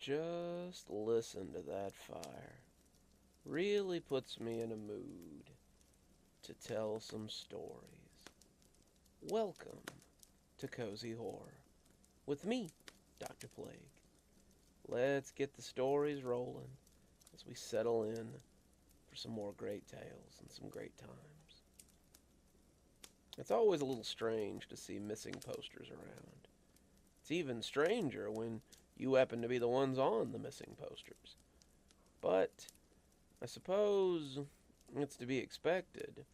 Just listen to that fire. Really puts me in a mood to tell some stories. Welcome to Cozy Horror with me, Dr. Plague. Let's get the stories rolling as we settle in for some more great tales and some great times. It's always a little strange to see missing posters around. It's even stranger when you happen to be the ones on the missing posters. But I suppose it's to be expected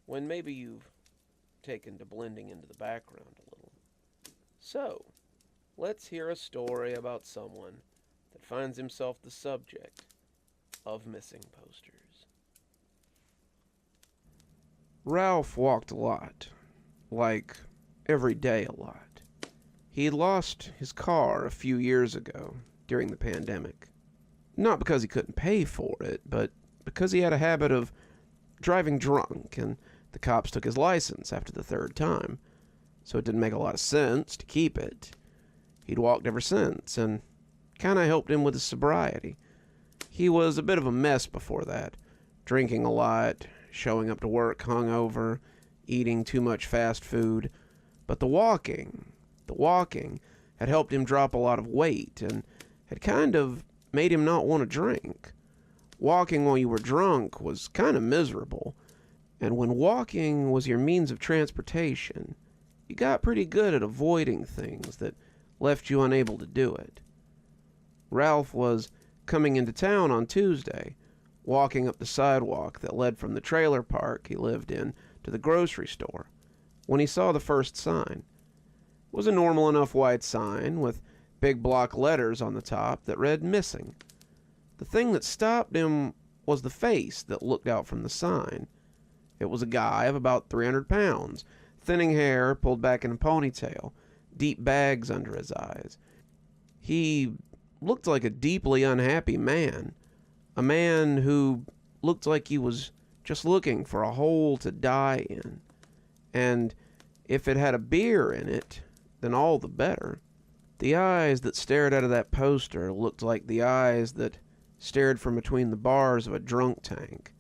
when maybe you've taken to blending into the background a little. So, let's hear a story about someone that finds himself the subject of missing posters. Ralph walked a lot. Like, every day a lot. He had lost his car a few years ago during the pandemic. Not because he couldn't pay for it, but because he had a habit of driving drunk, and the cops took his license after the third time, so it didn't make a lot of sense to keep it. He'd walked ever since, and kinda helped him with his sobriety. He was a bit of a mess before that, drinking a lot, showing up to work hungover, eating too much fast food, but the walking had helped him drop a lot of weight and had kind of made him not want to drink. Walking while you were drunk was kind of miserable, and when walking was your means of transportation, you got pretty good at avoiding things that left you unable to do it. Ralph was coming into town on Tuesday, walking up the sidewalk that led from the trailer park he lived in to the grocery store, when he saw the first sign. It was a normal enough white sign with big block letters on the top that read missing. The thing that stopped him was the face that looked out from the sign. It was a guy of about 300 pounds, thinning hair pulled back in a ponytail, deep bags under his eyes. He looked like a deeply unhappy man, a man who looked like he was just looking for a hole to die in. And if it had a beer in it, then all the better. The eyes that stared out of that poster looked like the eyes that stared from between the bars of a drunk tank.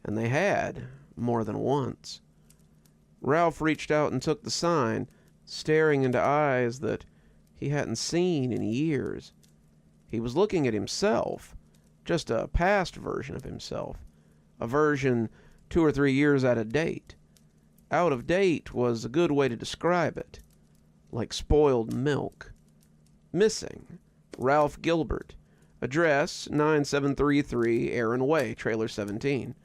And they had, more than once. Ralph reached out and took the sign, staring into eyes that he hadn't seen in years. He was looking at himself, just a past version of himself, a version 2 or 3 years out of date. Out of date was a good way to describe it, like spoiled milk. Missing, Ralph Gilbert. Address, 9733 Aaron Way, Trailer 17.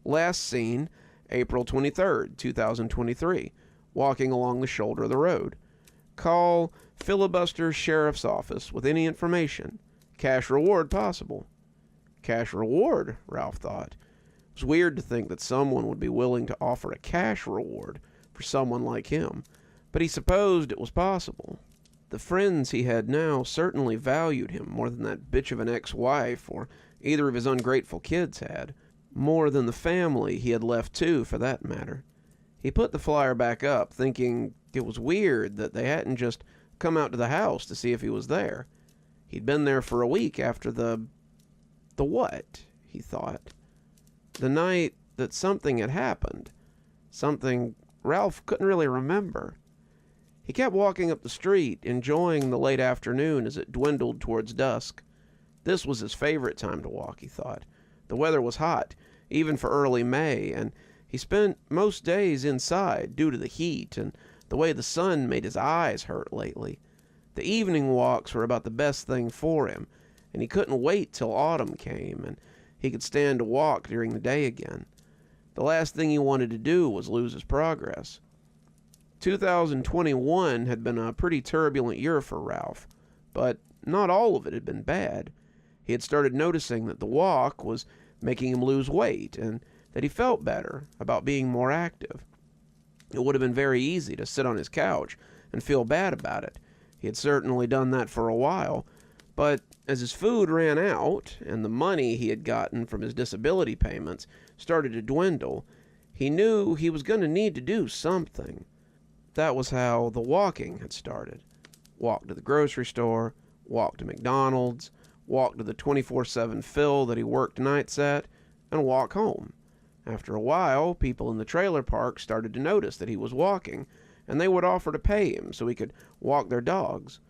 Last seen, April 23rd, 2023, walking along the shoulder of the road. Call Filibuster Sheriff's Office with any information. Cash reward possible. Cash reward, Ralph thought. It was weird to think that someone would be willing to offer a cash reward for someone like him, but he supposed it was possible. The friends he had now certainly valued him more than that bitch of an ex-wife or either of his ungrateful kids had. More than the family he had left too, for that matter. He put the flyer back up, thinking it was weird that they hadn't just come out to the house to see if he was there. He'd been there for a week after the what, he thought. The night that something had happened. Something Ralph couldn't really remember. He kept walking up the street, enjoying the late afternoon as it dwindled towards dusk. This was his favorite time to walk, he thought. The weather was hot, even for early May, and he spent most days inside due to the heat and the way the sun made his eyes hurt lately. The evening walks were about the best thing for him, and he couldn't wait till autumn came and he could stand to walk during the day again. The last thing he wanted to do was lose his progress. 2021 had been a pretty turbulent year for Ralph, but not all of it had been bad. He had started noticing that the walk was making him lose weight and that he felt better about being more active. It would have been very easy to sit on his couch and feel bad about it. He had certainly done that for a while, but as his food ran out and the money he had gotten from his disability payments started to dwindle, he knew he was going to need to do something. That was how the walking had started. Walk to the grocery store, walk to McDonald's, walk to the 24/7 fill that he worked nights at, and walk home. After a while, people in the trailer park started to notice that he was walking, and they would offer to pay him so he could walk their dogs.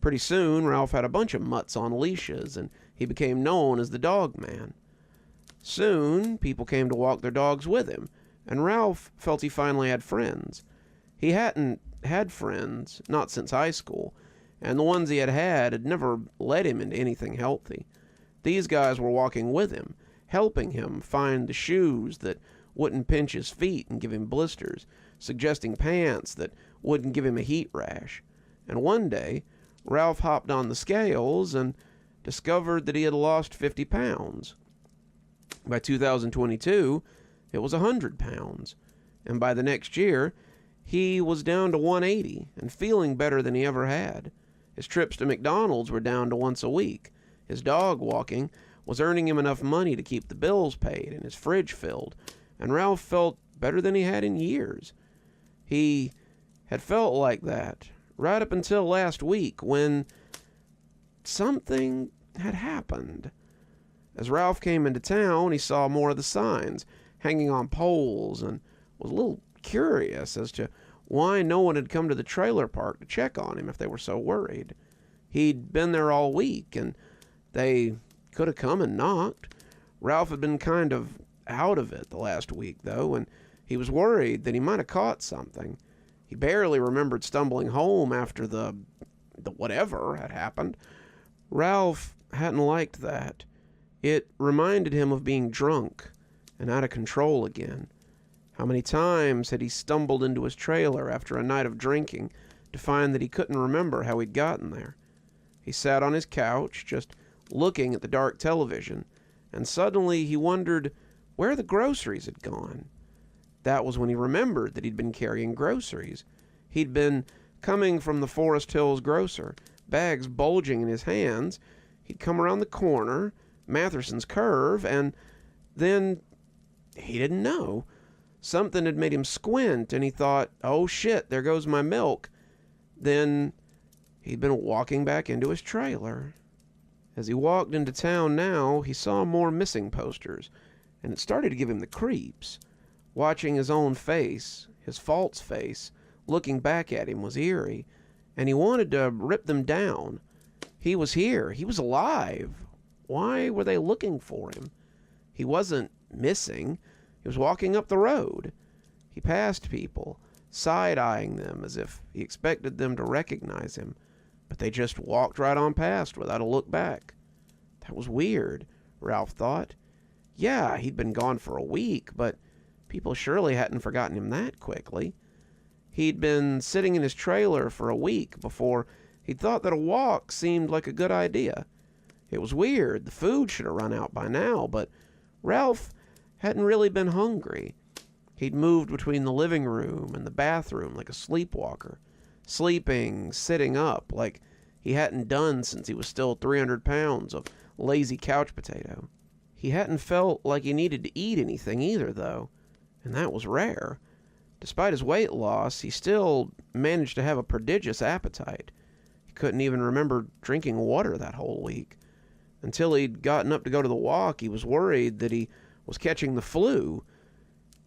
Pretty soon, Ralph had a bunch of mutts on leashes, and he became known as the Dog Man. Soon, people came to walk their dogs with him, and Ralph felt he finally had friends. He hadn't had friends, not since high school, and the ones he had never led him into anything healthy. These guys were walking with him, helping him find the shoes that wouldn't pinch his feet and give him blisters, suggesting pants that wouldn't give him a heat rash. And one day, Ralph hopped on the scales and discovered that he had lost 50 pounds. By 2022, it was 100 pounds. And by the next year, he was down to 180 and feeling better than he ever had. His trips to McDonald's were down to once a week. His dog walking was earning him enough money to keep the bills paid and his fridge filled, and Ralph felt better than he had in years. He had felt like that right up until last week when something had happened. As Ralph came into town, he saw more of the signs hanging on poles and was a little curious as to why no one had come to the trailer park to check on him if they were so worried. He'd been there all week, and they could have come and knocked. Ralph had been kind of out of it the last week, though, and he was worried that he might have caught something. He barely remembered stumbling home after the whatever had happened. Ralph hadn't liked that. It reminded him of being drunk and out of control again. How many times had he stumbled into his trailer after a night of drinking to find that he couldn't remember how he'd gotten there? He sat on his couch, just looking at the dark television, and suddenly he wondered where the groceries had gone. That was when he remembered that he'd been carrying groceries. He'd been coming from the Forest Hills grocer, bags bulging in his hands. He'd come around the corner, Matherson's curve, and then he didn't know. Something had made him squint, and he thought, oh shit, there goes my milk. Then he'd been walking back into his trailer. As he walked into town now, he saw more missing posters, and it started to give him the creeps. Watching his own face, his false face, looking back at him was eerie, and he wanted to rip them down. He was here. He was alive. Why were they looking for him? He wasn't missing. He was walking up the road. He passed people, side-eyeing them as if he expected them to recognize him, but they just walked right on past without a look back. That was weird, Ralph thought. Yeah, he'd been gone for a week, but people surely hadn't forgotten him that quickly. He'd been sitting in his trailer for a week before he'd thought that a walk seemed like a good idea. It was weird. The food should have run out by now, but Ralph hadn't really been hungry. He'd moved between the living room and the bathroom like a sleepwalker, sleeping, sitting up, like he hadn't done since he was still 300 pounds of lazy couch potato. He hadn't felt like he needed to eat anything either, though, and that was rare. Despite his weight loss, he still managed to have a prodigious appetite. He couldn't even remember drinking water that whole week. Until he'd gotten up to go to the walk, he was worried that he was catching the flu.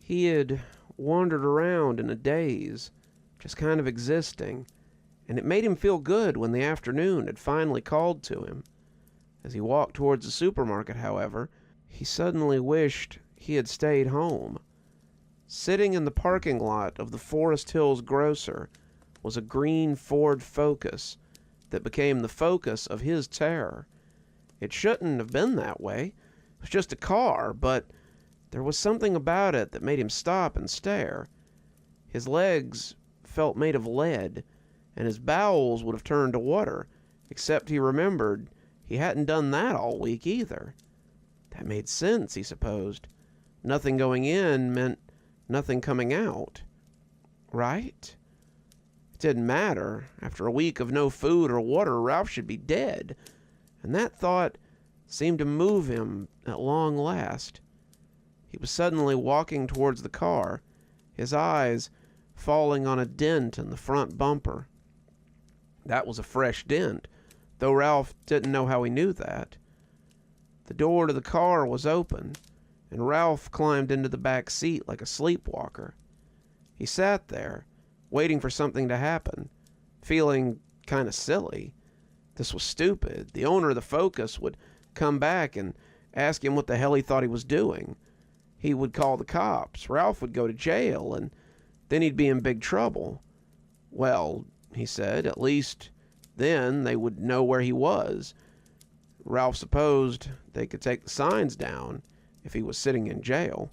He had wandered around in a daze, just kind of existing, and it made him feel good when the afternoon had finally called to him. As he walked towards the supermarket, however, he suddenly wished he had stayed home. Sitting in the parking lot of the Forest Hills grocer was a green Ford Focus that became the focus of his terror. It shouldn't have been that way. It was just a car, but there was something about it that made him stop and stare. His legs felt made of lead, and his bowels would have turned to water, except he remembered he hadn't done that all week either. That made sense, he supposed. Nothing going in meant nothing coming out. Right? It didn't matter. After a week of no food or water, Ralph should be dead. And that thought seemed to move him at long last. He was suddenly walking towards the car, his eyes falling on a dent in the front bumper. That was a fresh dent, though Ralph didn't know how he knew that. The door to the car was open, and Ralph climbed into the back seat like a sleepwalker. He sat there, waiting for something to happen, feeling kind of silly. This was stupid. The owner of the Focus would come back and ask him what the hell he thought he was doing. He would call the cops. Ralph would go to jail, and then he'd be in big trouble. Well, he said, at least then they would know where he was. Ralph supposed they could take the signs down if he was sitting in jail.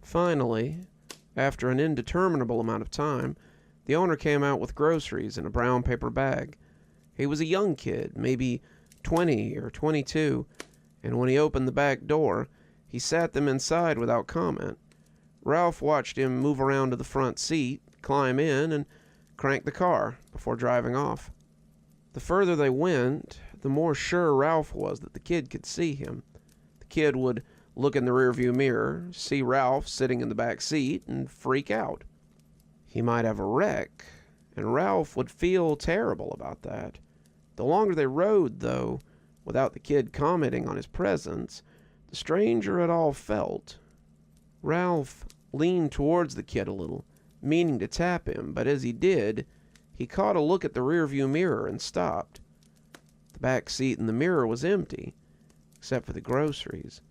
Finally, after an indeterminable amount of time, the owner came out with groceries in a brown paper bag. He was a young kid, maybe 20 or 22, and when he opened the back door, he sat them inside without comment. Ralph watched him move around to the front seat, climb in, and crank the car before driving off. The further they went, the more sure Ralph was that the kid could see him. The kid would look in the rearview mirror, see Ralph sitting in the back seat, and freak out. He might have a wreck, and Ralph would feel terrible about that. The longer they rode, though, without the kid commenting on his presence, the stranger it all felt. Ralph leaned towards the kid a little, meaning to tap him, but as he did, he caught a look at the rearview mirror and stopped. The back seat in the mirror was empty, except for the groceries.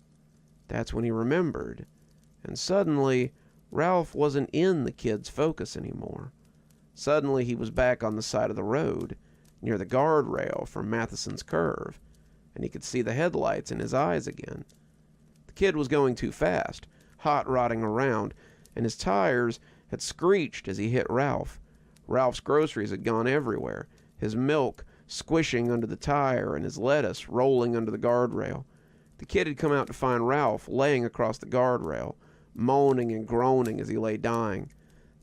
That's when he remembered, and suddenly Ralph wasn't in the kid's Focus anymore. Suddenly he was back on the side of the road, near the guardrail from Matheson's Curve, and he could see the headlights in his eyes again. The kid was going too fast, hot-rodding around, and his tires had screeched as he hit Ralph. Ralph's groceries had gone everywhere, his milk squishing under the tire and his lettuce rolling under the guardrail. The kid had come out to find Ralph laying across the guardrail, moaning and groaning as he lay dying.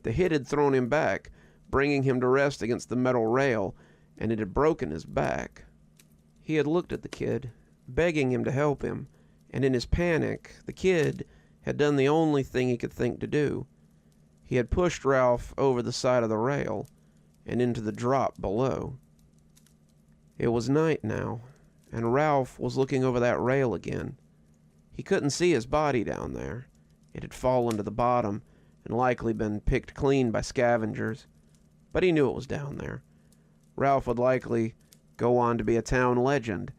The hit had thrown him back, bringing him to rest against the metal rail, and it had broken his back. He had looked at the kid, begging him to help him, and in his panic, the kid had done the only thing he could think to do. He had pushed Ralph over the side of the rail and into the drop below. It was night now, and Ralph was looking over that rail again. He couldn't see his body down there. It had fallen to the bottom and likely been picked clean by scavengers, but he knew it was down there. Ralph would likely go on to be a town legend,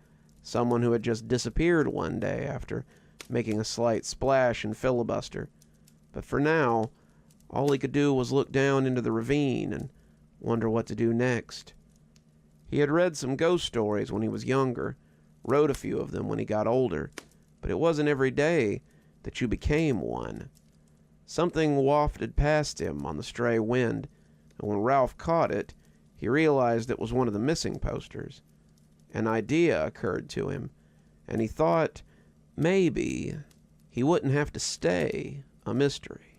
someone who had just disappeared one day after making a slight splash and filibuster. But for now, all he could do was look down into the ravine and wonder what to do next. He had read some ghost stories when he was younger, wrote a few of them when he got older, but it wasn't every day that you became one. Something wafted past him on the stray wind, and when Ralph caught it, he realized it was one of the missing posters. An idea occurred to him, and he thought maybe he wouldn't have to stay a mystery.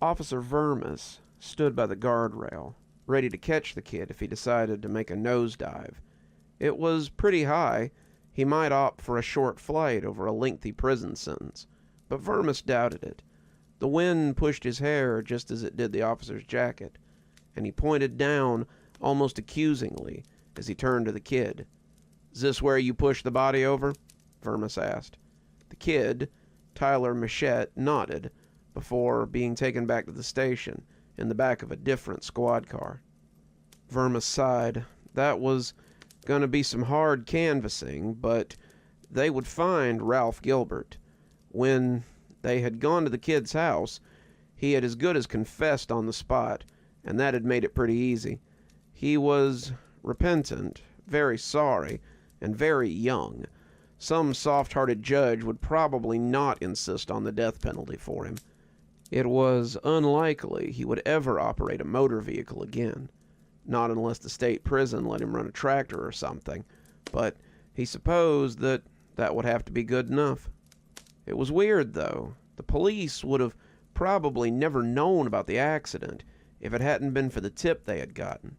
Officer Vermis stood by the guardrail, ready to catch the kid if he decided to make a nosedive. It was pretty high. He might opt for a short flight over a lengthy prison sentence, but Vermis doubted it. The wind pushed his hair just as it did the officer's jacket, and he pointed down almost accusingly as he turned to the kid. "Is this where you pushed the body over?" Vermis asked. The kid, Tyler Machette, nodded before being taken back to the station in the back of a different squad car. Vermis sighed. That was going to be some hard canvassing, but they would find Ralph Gilbert. When they had gone to the kid's house, he had as good as confessed on the spot, and that had made it pretty easy. He was repentant, very sorry, and very young. Some soft-hearted judge would probably not insist on the death penalty for him. It was unlikely he would ever operate a motor vehicle again, not unless the state prison let him run a tractor or something, but he supposed that that would have to be good enough. It was weird, though. The police would have probably never known about the accident if it hadn't been for the tip they had gotten.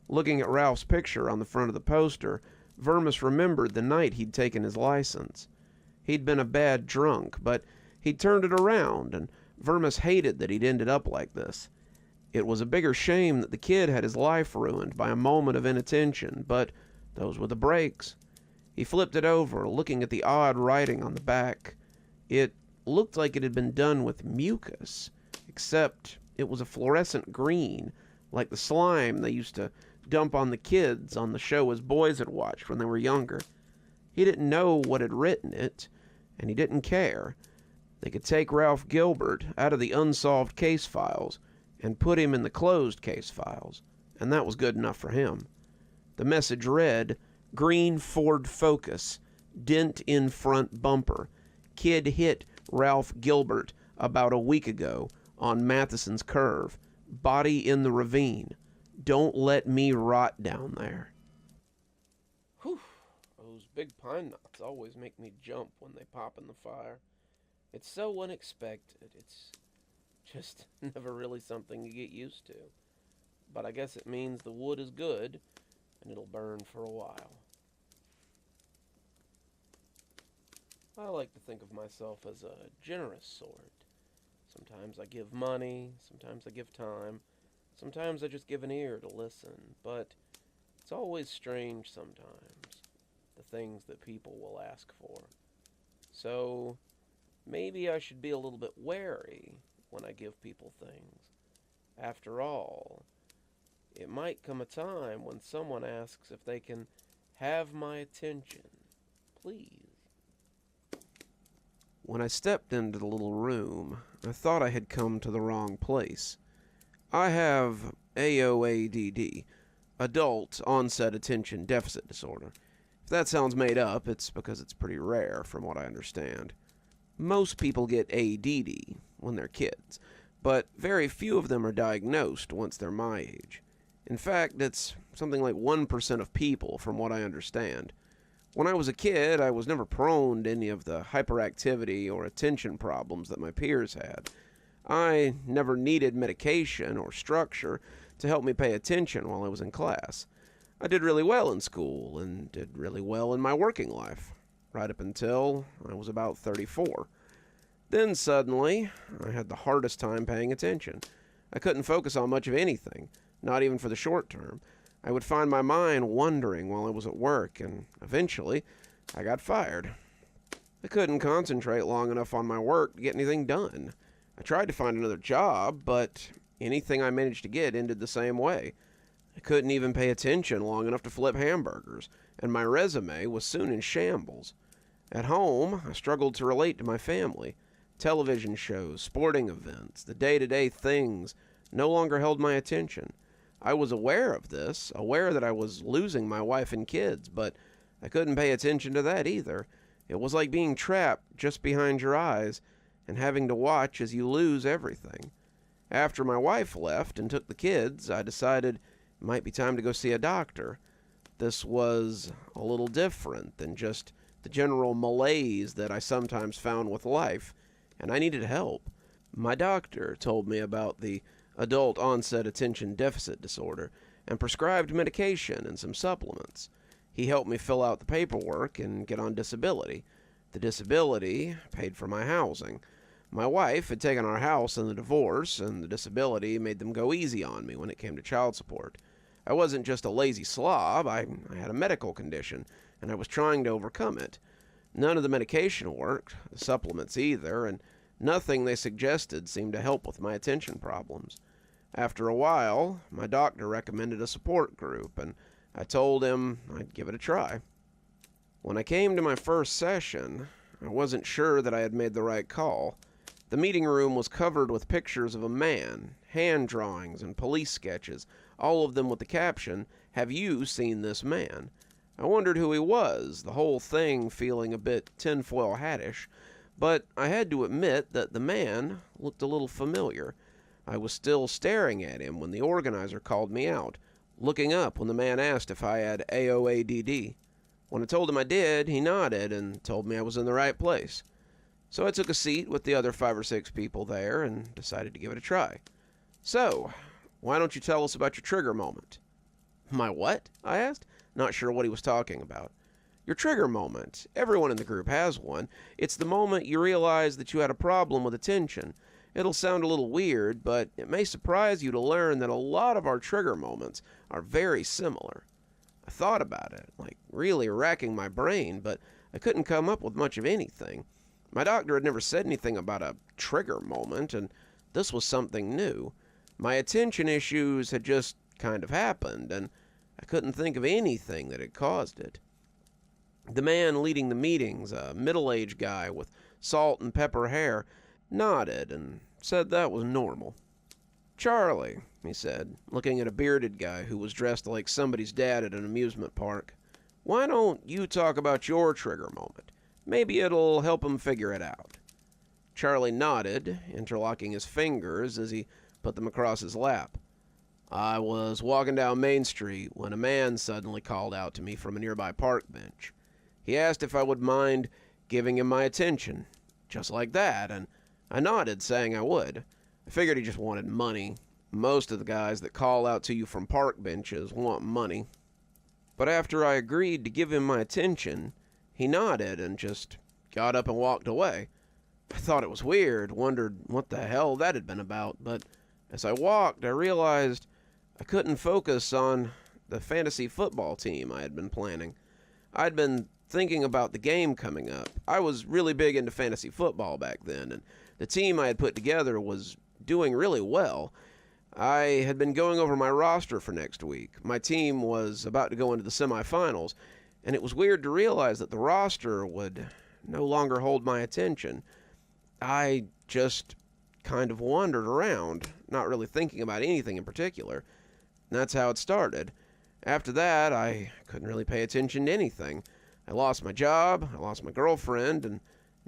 Looking at Ralph's picture on the front of the poster, Vermis remembered the night he'd taken his license. He'd been a bad drunk, but he'd turned it around, and Vermis hated that he'd ended up like this. It was a bigger shame that the kid had his life ruined by a moment of inattention, but those were the breaks. He flipped it over, looking at the odd writing on the back. It looked like it had been done with mucus, except it was a fluorescent green, like the slime they used to dump on the kids on the show his boys had watched when they were younger. He didn't know what had written it, and he didn't care. They could take Ralph Gilbert out of the unsolved case files and put him in the closed case files, and that was good enough for him. The message read, "Green Ford Focus, dent in front bumper. Kid hit Ralph Gilbert about a week ago on Matheson's Curve. Body in the ravine. Don't let me rot down there." Whew, those big pine knots always make me jump when they pop in the fire. It's so unexpected. It's just never really something you get used to. But I guess it means the wood is good, and it'll burn for a while. I like to think of myself as a generous sort. Sometimes I give money, sometimes I give time, sometimes I just give an ear to listen, but it's always strange sometimes, the things that people will ask for. So, maybe I should be a little bit wary when I give people things. After all, it might come a time when someone asks if they can have my attention. Please. When I stepped into the little room, I thought I had come to the wrong place. I have AOADD, Adult Onset Attention Deficit Disorder. If that sounds made up, it's because it's pretty rare, from what I understand. Most people get ADD when they're kids, but very few of them are diagnosed once they're my age. In fact, it's something like 1% of people, from what I understand. When I was a kid, I was never prone to any of the hyperactivity or attention problems that my peers had. I never needed medication or structure to help me pay attention while I was in class. I did really well in school and did really well in my working life, right up until I was about 34. Then suddenly, I had the hardest time paying attention. I couldn't focus on much of anything, not even for the short term. I would find my mind wandering while I was at work, and eventually, I got fired. I couldn't concentrate long enough on my work to get anything done. I tried to find another job, but anything I managed to get ended the same way. I couldn't even pay attention long enough to flip hamburgers, and my resume was soon in shambles. At home, I struggled to relate to my family. Television shows, sporting events, the day-to-day things no longer held my attention. I was aware of this, aware that I was losing my wife and kids, but I couldn't pay attention to that either. It was like being trapped just behind your eyes and having to watch as you lose everything. After my wife left and took the kids, I decided it might be time to go see a doctor. This was a little different than just the general malaise that I sometimes found with life, and I needed help. My doctor told me about the Adult Onset Attention Deficit Disorder and prescribed medication and some supplements. He helped me fill out the paperwork and get on disability. The disability paid for my housing. My wife had taken our house in the divorce, and the disability made them go easy on me when it came to child support. I wasn't just a lazy slob, I had a medical condition, and I was trying to overcome it. None of the medication worked, the supplements either, and nothing they suggested seemed to help with my attention problems. After a while, my doctor recommended a support group, and I told him I'd give it a try. When I came to my first session, I wasn't sure that I had made the right call. The meeting room was covered with pictures of a man, hand drawings, and police sketches, all of them with the caption, "Have you seen this man?" I wondered who he was, the whole thing feeling a bit tinfoil hattish, but I had to admit that the man looked a little familiar. I was still staring at him when the organizer called me out, looking up when the man asked if I had AOADD. When I told him I did, he nodded and told me I was in the right place. So I took a seat with the other 5 or 6 people there and decided to give it a try. "So, why don't you tell us about your trigger moment?" "My what?" I asked, not sure what he was talking about. "Your trigger moment. Everyone in the group has one. It's the moment you realize that you had a problem with attention. It'll sound a little weird, but it may surprise you to learn that a lot of our trigger moments are very similar. I thought about it, like really racking my brain, but I couldn't come up with much of anything. My doctor had never said anything about a trigger moment, and this was something new. My attention issues had just kind of happened, and I couldn't think of anything that had caused it. The man leading the meetings, a middle-aged guy with salt and pepper hair, nodded and said that was normal. "Charlie," he said, looking at a bearded guy who was dressed like somebody's dad at an amusement park, "why don't you talk about your trigger moment? Maybe it'll help him figure it out." Charlie nodded, interlocking his fingers as he put them across his lap. "I was walking down Main Street when a man suddenly called out to me from a nearby park bench. He asked if I would mind giving him my attention, just like that, and I nodded, saying I would. I figured he just wanted money. Most of the guys that call out to you from park benches want money. But after I agreed to give him my attention, he nodded and just got up and walked away. I thought it was weird, wondered what the hell that had been about, but as I walked, I realized I couldn't focus on the fantasy football team I had been planning. I'd been thinking about the game coming up. I was really big into fantasy football back then, and the team I had put together was doing really well. I had been going over my roster for next week. My team was about to go into the semifinals, and it was weird to realize that the roster would no longer hold my attention. I just kind of wandered around, not really thinking about anything in particular. That's how it started. After that, I couldn't really pay attention to anything. I lost my job, I lost my girlfriend, and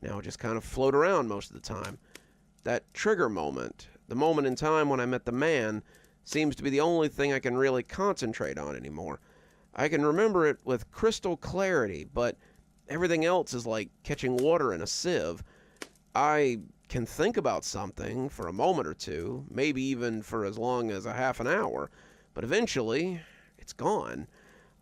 now I just kind of float around most of the time. That trigger moment, the moment in time when I met the man, seems to be the only thing I can really concentrate on anymore. I can remember it with crystal clarity, but everything else is like catching water in a sieve. I can think about something for a moment or two, maybe even for as long as a half an hour, but eventually, it's gone.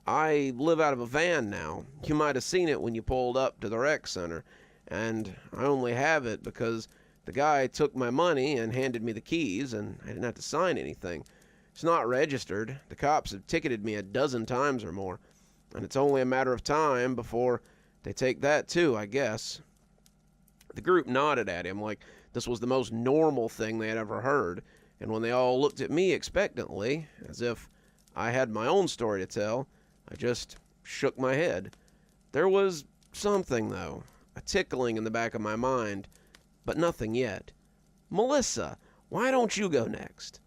I live out of a van now. You might have seen it when you pulled up to the rec center, and I only have it because the guy took my money and handed me the keys, and I didn't have to sign anything. It's not registered. The cops have ticketed me a dozen times or more, and it's only a matter of time before they take that too, I guess. The group nodded at him like this was the most normal thing they had ever heard, and when they all looked at me expectantly, as if I had my own story to tell, I just shook my head. There was something, though, a tickling in the back of my mind, but nothing yet. "Melissa, why don't you go next?"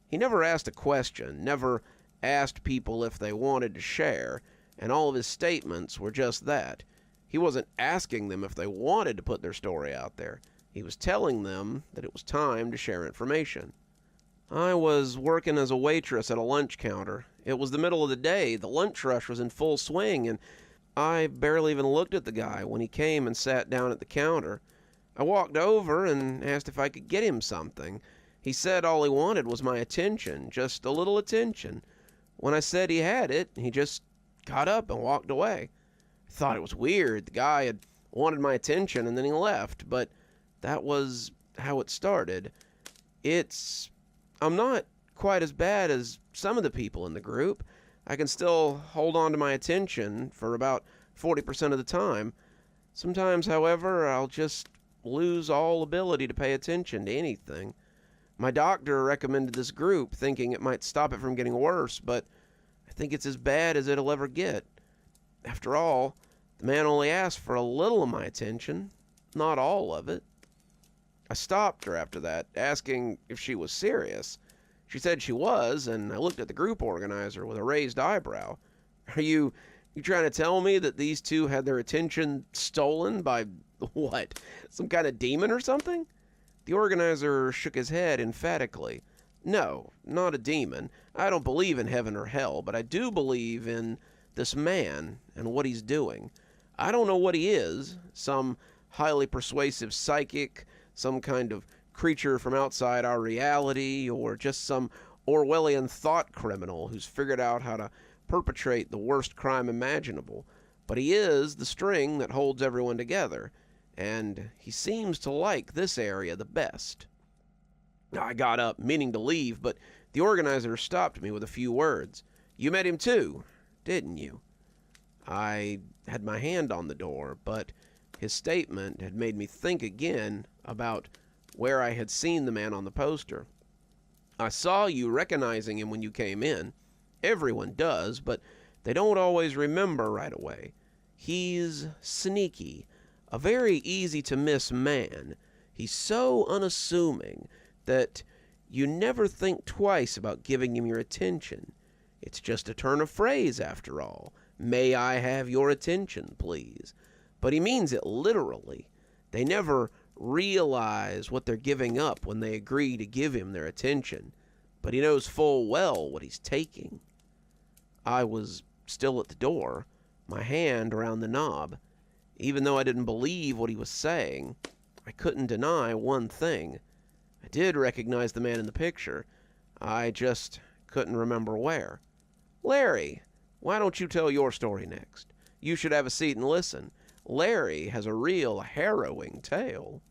He never asked a question, never asked people if they wanted to share, and all of his statements were just that. He wasn't asking them if they wanted to put their story out there. He was telling them that it was time to share information. I was working as a waitress at a lunch counter. It was the middle of the day, the lunch rush was in full swing, and I barely even looked at the guy when he came and sat down at the counter. I walked over and asked if I could get him something. He said all he wanted was my attention, just a little attention. When I said he had it, he just got up and walked away. I thought it was weird. The guy had wanted my attention and then he left, but that was how it started. I'm not quite as bad as some of the people in the group. I can still hold on to my attention for about 40% of the time. Sometimes, however, I'll just lose all ability to pay attention to anything. My doctor recommended this group, thinking it might stop it from getting worse, but I think it's as bad as it'll ever get. After all, the man only asked for a little of my attention, not all of it. I stopped her after that, asking if she was serious. She said she was, and I looked at the group organizer with a raised eyebrow. Are you trying to tell me that these two had their attention stolen by, what, some kind of demon or something? The organizer shook his head emphatically. No, not a demon. I don't believe in heaven or hell, but I do believe in this man and what he's doing. I don't know what he is, some highly persuasive psychic, some kind of creature from outside our reality, or just some Orwellian thought criminal who's figured out how to perpetrate the worst crime imaginable. But he is the string that holds everyone together, and he seems to like this area the best. I got up, meaning to leave, but the organizer stopped me with a few words. "You met him too, didn't you?" I had my hand on the door, but his statement had made me think again about where I had seen the man on the poster. "I saw you recognizing him when you came in. Everyone does, but they don't always remember right away. He's sneaky, a very easy-to-miss man. He's so unassuming that you never think twice about giving him your attention. It's just a turn of phrase, after all. 'May I have your attention, please?' But he means it literally. They never realize what they're giving up when they agree to give him their attention, but he knows full well what he's taking." I was still at the door, my hand around the knob. Even though I didn't believe what he was saying, I couldn't deny one thing. I did recognize the man in the picture. I just couldn't remember where. "Larry, why don't you tell your story next? You should have a seat and listen. Larry has a real harrowing tale."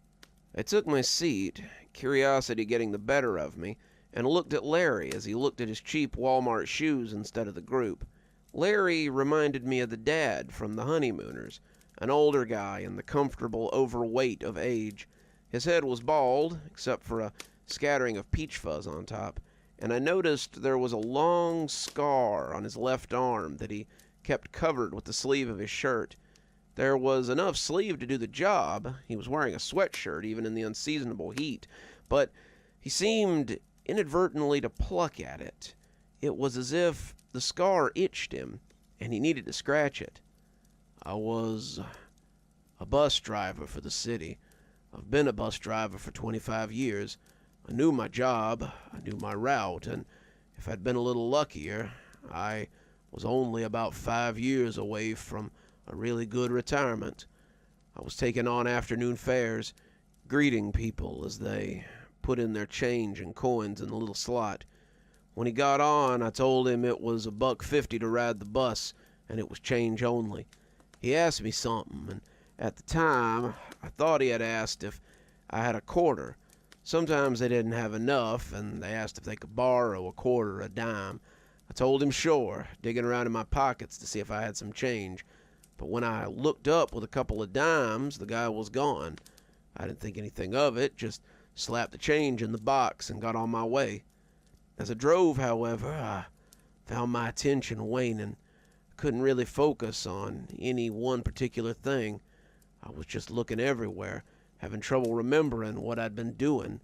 I took my seat, curiosity getting the better of me, and looked at Larry as he looked at his cheap Walmart shoes instead of the group. Larry reminded me of the dad from The Honeymooners, an older guy in the comfortable overweight of age. His head was bald, except for a scattering of peach fuzz on top, and I noticed there was a long scar on his left arm that he kept covered with the sleeve of his shirt. There was enough sleeve to do the job. He was wearing a sweatshirt even in the unseasonable heat, but he seemed inadvertently to pluck at it. It was as if the scar itched him, and he needed to scratch it. "I was a bus driver for the city. I've been a bus driver for 25 years. I knew my job, I knew my route, and if I'd been a little luckier, I was only about 5 years away from a really good retirement. I was taking on afternoon fares, greeting people as they put in their change and coins in the little slot. When he got on, I told him it was $1.50 to ride the bus, and it was change only. He asked me something, and at the time, I thought he had asked if I had a quarter. Sometimes they didn't have enough, and they asked if they could borrow a quarter or a dime. I told him sure, digging around in my pockets to see if I had some change. But when I looked up with a couple of dimes, the guy was gone. I didn't think anything of it, just slapped the change in the box and got on my way. As I drove, however, I found my attention waning. I couldn't really focus on any one particular thing. I was just looking everywhere, having trouble remembering what I'd been doing.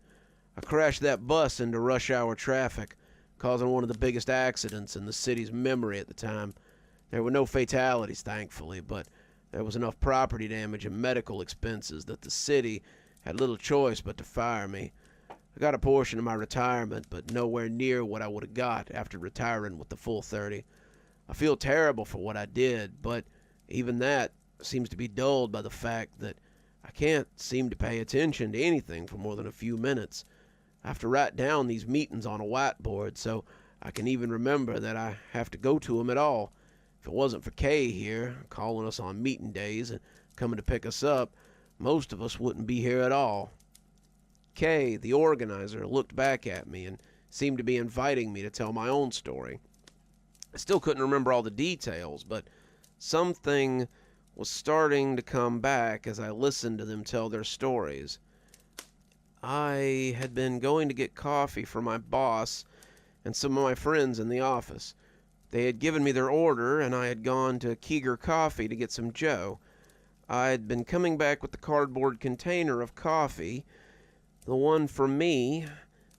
I crashed that bus into rush hour traffic, causing one of the biggest accidents in the city's memory at the time. There were no fatalities, thankfully, but there was enough property damage and medical expenses that the city had little choice but to fire me. I got a portion of my retirement, but nowhere near what I would have got after retiring with the full 30. I feel terrible for what I did, but even that seems to be dulled by the fact that I can't seem to pay attention to anything for more than a few minutes. I have to write down these meetings on a whiteboard so I can even remember that I have to go to them at all. If it wasn't for Kay here, calling us on meeting days and coming to pick us up, most of us wouldn't be here at all. Kay, the organizer, looked back at me and seemed to be inviting me to tell my own story. I still couldn't remember all the details, but something was starting to come back as I listened to them tell their stories. I had been going to get coffee for my boss and some of my friends in the office. They had given me their order, and I had gone to Keeger Coffee to get some Joe. I had been coming back with the cardboard container of coffee, the one for me,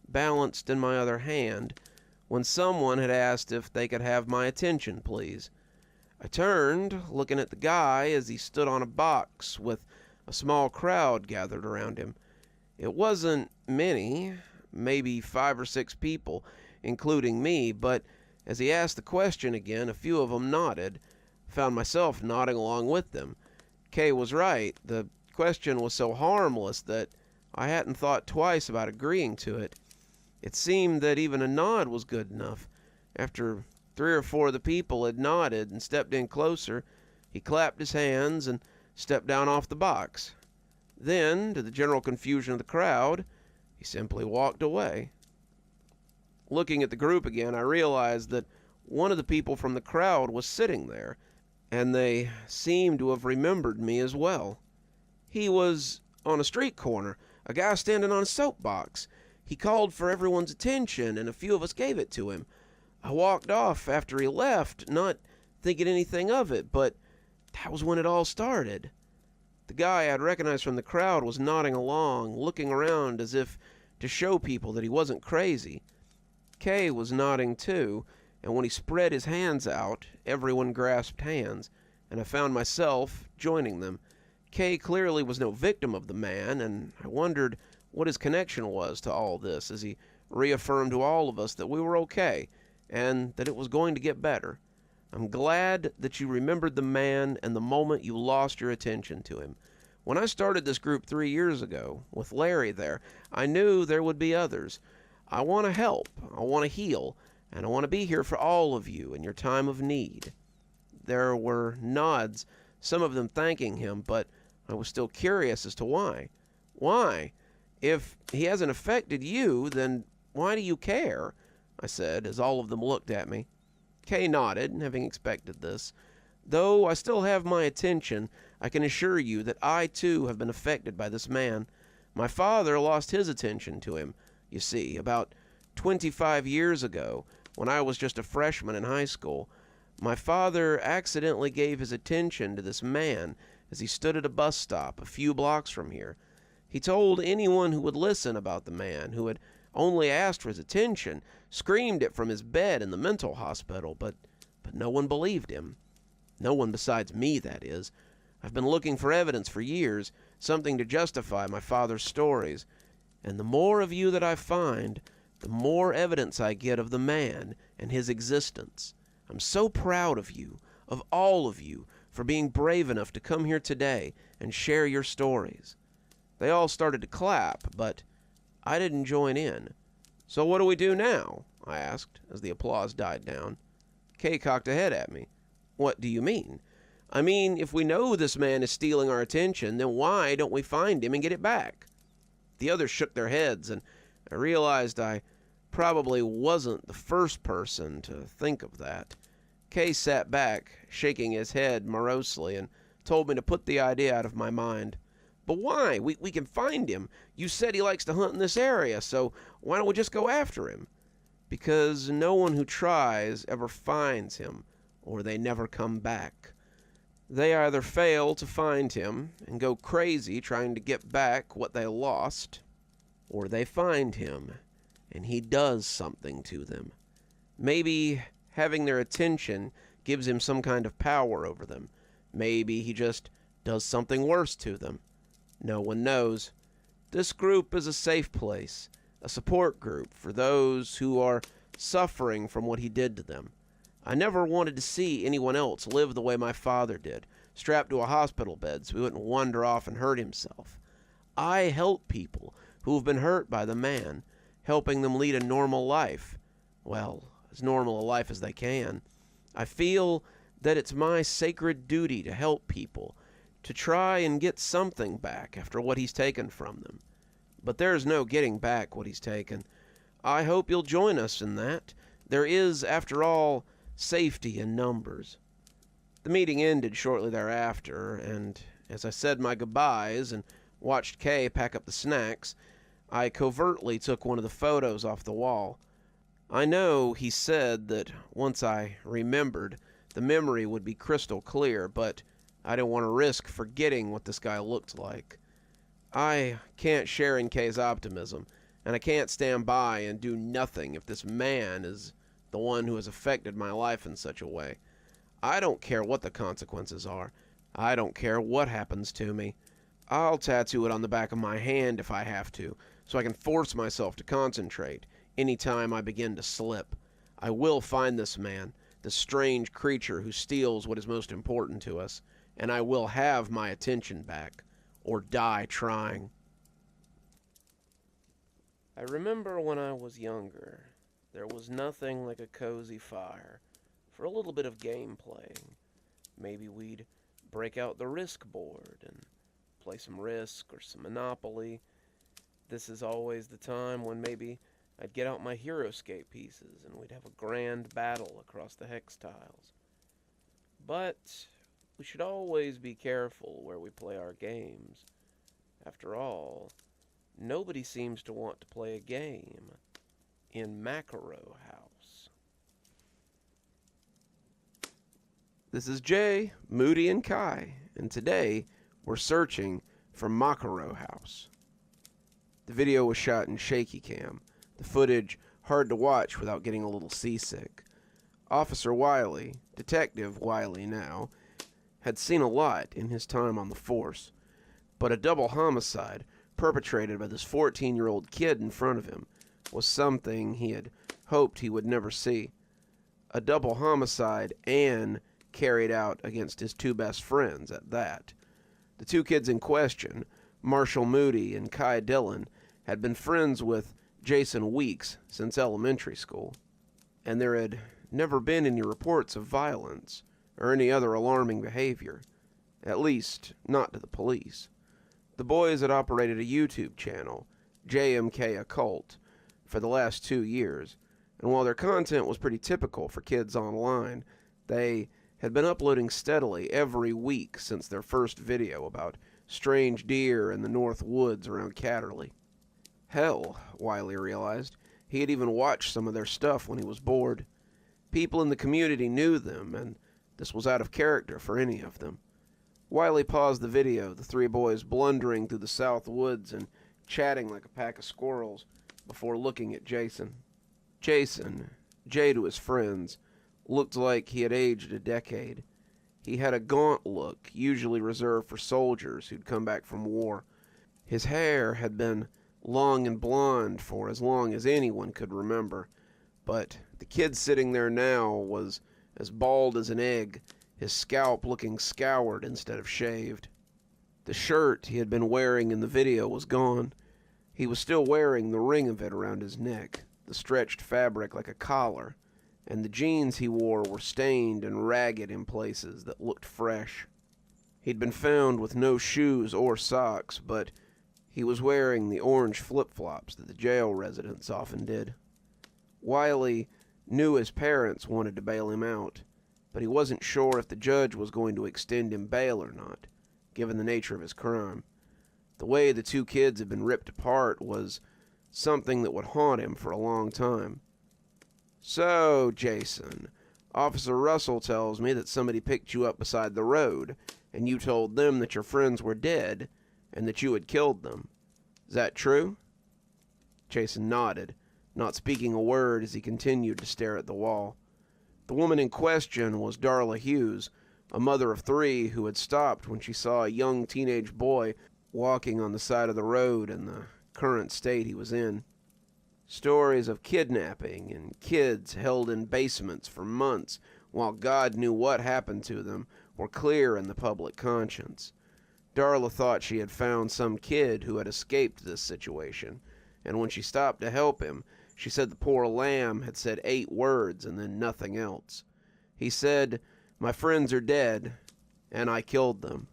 balanced in my other hand, when someone had asked if they could have my attention, please. I turned, looking at the guy as he stood on a box with a small crowd gathered around him. It wasn't many, maybe 5 or 6 people, including me, but as he asked the question again, a few of them nodded. I found myself nodding along with them. Kay was right. The question was so harmless that I hadn't thought twice about agreeing to it. It seemed that even a nod was good enough. After 3 or 4 of the people had nodded and stepped in closer, he clapped his hands and stepped down off the box. Then, to the general confusion of the crowd, he He simply walked away. Looking at the group again, I realized that one of the people from the crowd was sitting there, and they seemed to have remembered me as well. He was on a street corner, a guy standing on a soapbox. He called for everyone's attention, and a few of us gave it to him. I walked off after he left, not thinking anything of it, but that was when it all started. The guy I'd recognized from the crowd was nodding along, looking around as if to show people that he wasn't crazy. Kay was nodding too, and when he spread his hands out, everyone grasped hands, and I found myself joining them. Kay clearly was no victim of the man, and I wondered what his connection was to all this as he reaffirmed to all of us that we were okay, and that it was going to get better. I'm glad that you remembered the man and the moment you lost your attention to him. When I started this group 3 years ago, with Larry there, I knew there would be others. I want to help, I want to heal, and I want to be here for all of you in your time of need. There were nods, some of them thanking him, but I was still curious as to why. Why? If he hasn't affected you, then why do you care? I said, as all of them looked at me. Kay nodded, having expected this. Though I still have my attention, I can assure you that I too have been affected by this man. My father lost his attention to him, you see, about 25 years ago, when I was just a freshman in high school. My father accidentally gave his attention to this man as he stood at a bus stop a few blocks from here. He told anyone who would listen about the man, who had only asked for his attention, screamed it from his bed in the mental hospital, but no one believed him. No one besides me, that is. I've been looking for evidence for years, something to justify my father's stories. And the more of you that I find, the more evidence I get of the man and his existence. I'm so proud of you, of all of you, for being brave enough to come here today and share your stories. They all started to clap, but I didn't join in. So what do we do now? I asked, as the applause died down. Kay cocked a head at me. What do you mean? I mean, if we know this man is stealing our attention, then why don't we find him and get it back? The others shook their heads, and I realized I probably wasn't the first person to think of that. Kay sat back, shaking his head morosely, and told me to put the idea out of my mind. But why? We can find him. You said he likes to hunt in this area, so why don't we just go after him? Because no one who tries ever finds him, or they never come back. They either fail to find him and go crazy trying to get back what they lost, or they find him and he does something to them. Maybe having their attention gives him some kind of power over them. Maybe he just does something worse to them. No one knows. This group is a safe place, a support group for those who are suffering from what he did to them. I never wanted to see anyone else live the way my father did, strapped to a hospital bed so he wouldn't wander off and hurt himself. I help people who have been hurt by the man, helping them lead a normal life. Well, as normal a life as they can. I feel that it's my sacred duty to help people, to try and get something back after what he's taken from them. But there's no getting back what he's taken. I hope you'll join us in that. There is, after all, safety in numbers. The meeting ended shortly thereafter, and as I said my goodbyes and watched Kay pack up the snacks, I covertly took one of the photos off the wall. I know he said that once I remembered, the memory would be crystal clear, but I didn't want to risk forgetting what this guy looked like. I can't share in Kay's optimism, and I can't stand by and do nothing if this man is the one who has affected my life in such a way. I don't care what the consequences are. I don't care what happens to me. I'll tattoo it on the back of my hand if I have to, so I can force myself to concentrate any time I begin to slip. I will find this man, this strange creature who steals what is most important to us, and I will have my attention back, or die trying. I remember when I was younger, there was nothing like a cozy fire for a little bit of game playing. Maybe we'd break out the Risk board and play some Risk or some Monopoly. this is always the time when maybe I'd get out my HeroScape pieces and we'd have a grand battle across the hex tiles. But we should always be careful where we play our games. After all, nobody seems to want to play a game in Makaro House. This is Jay, Moody, and Kai, and today we're searching for Makaro House. The video was shot in shaky cam, the footage hard to watch without getting a little seasick. Officer Wiley, Detective Wiley now, had seen a lot in his time on the force, but a double homicide perpetrated by this 14-year-old kid in front of him was something he had hoped he would never see. A double homicide and carried out against his two best friends at that. The two kids in question, Marshall Moody and Kai Dillon, had been friends with Jason Weeks since elementary school, and there had never been any reports of violence or any other alarming behavior, at least not to the police. The boys had operated a YouTube channel, JMK Occult, for the last 2 years, and while their content was pretty typical for kids online, they had been uploading steadily every week since their first video about strange deer in the North Woods around Catterley. Hell, Wiley realized, he had even watched some of their stuff when he was bored. People in the community knew them, and this was out of character for any of them. Wiley paused the video, the three boys blundering through the South Woods and chatting like a pack of squirrels, before looking at Jason. Jason, Jay to his friends, looked like he had aged a decade. He had a gaunt look, usually reserved for soldiers who'd come back from war. His hair had been long and blonde for as long as anyone could remember, but the kid sitting there now was as bald as an egg, his scalp looking scoured instead of shaved. The shirt he had been wearing in the video was gone. He was still wearing the ring of it around his neck, the stretched fabric like a collar, and the jeans he wore were stained and ragged in places that looked fresh. He'd been found with no shoes or socks, but he was wearing the orange flip-flops that the jail residents often did. Wiley knew his parents wanted to bail him out, but he wasn't sure if the judge was going to extend him bail or not, given the nature of his crime. The way the two kids had been ripped apart was something that would haunt him for a long time. "So, Jason, Officer Russell tells me that somebody picked you up beside the road, and you told them that your friends were dead, and that you had killed them. Is that true?" Jason nodded, not speaking a word as he continued to stare at the wall. The woman in question was Darla Hughes, a mother of 3 who had stopped when she saw a young teenage boy walking on the side of the road in the current state he was in. Stories of kidnapping and kids held in basements for months while God knew what happened to them were clear in the public conscience. Darla thought she had found some kid who had escaped this situation, and when she stopped to help him, she said the poor lamb had said 8 words and then nothing else. He said, "My friends are dead, and I killed them."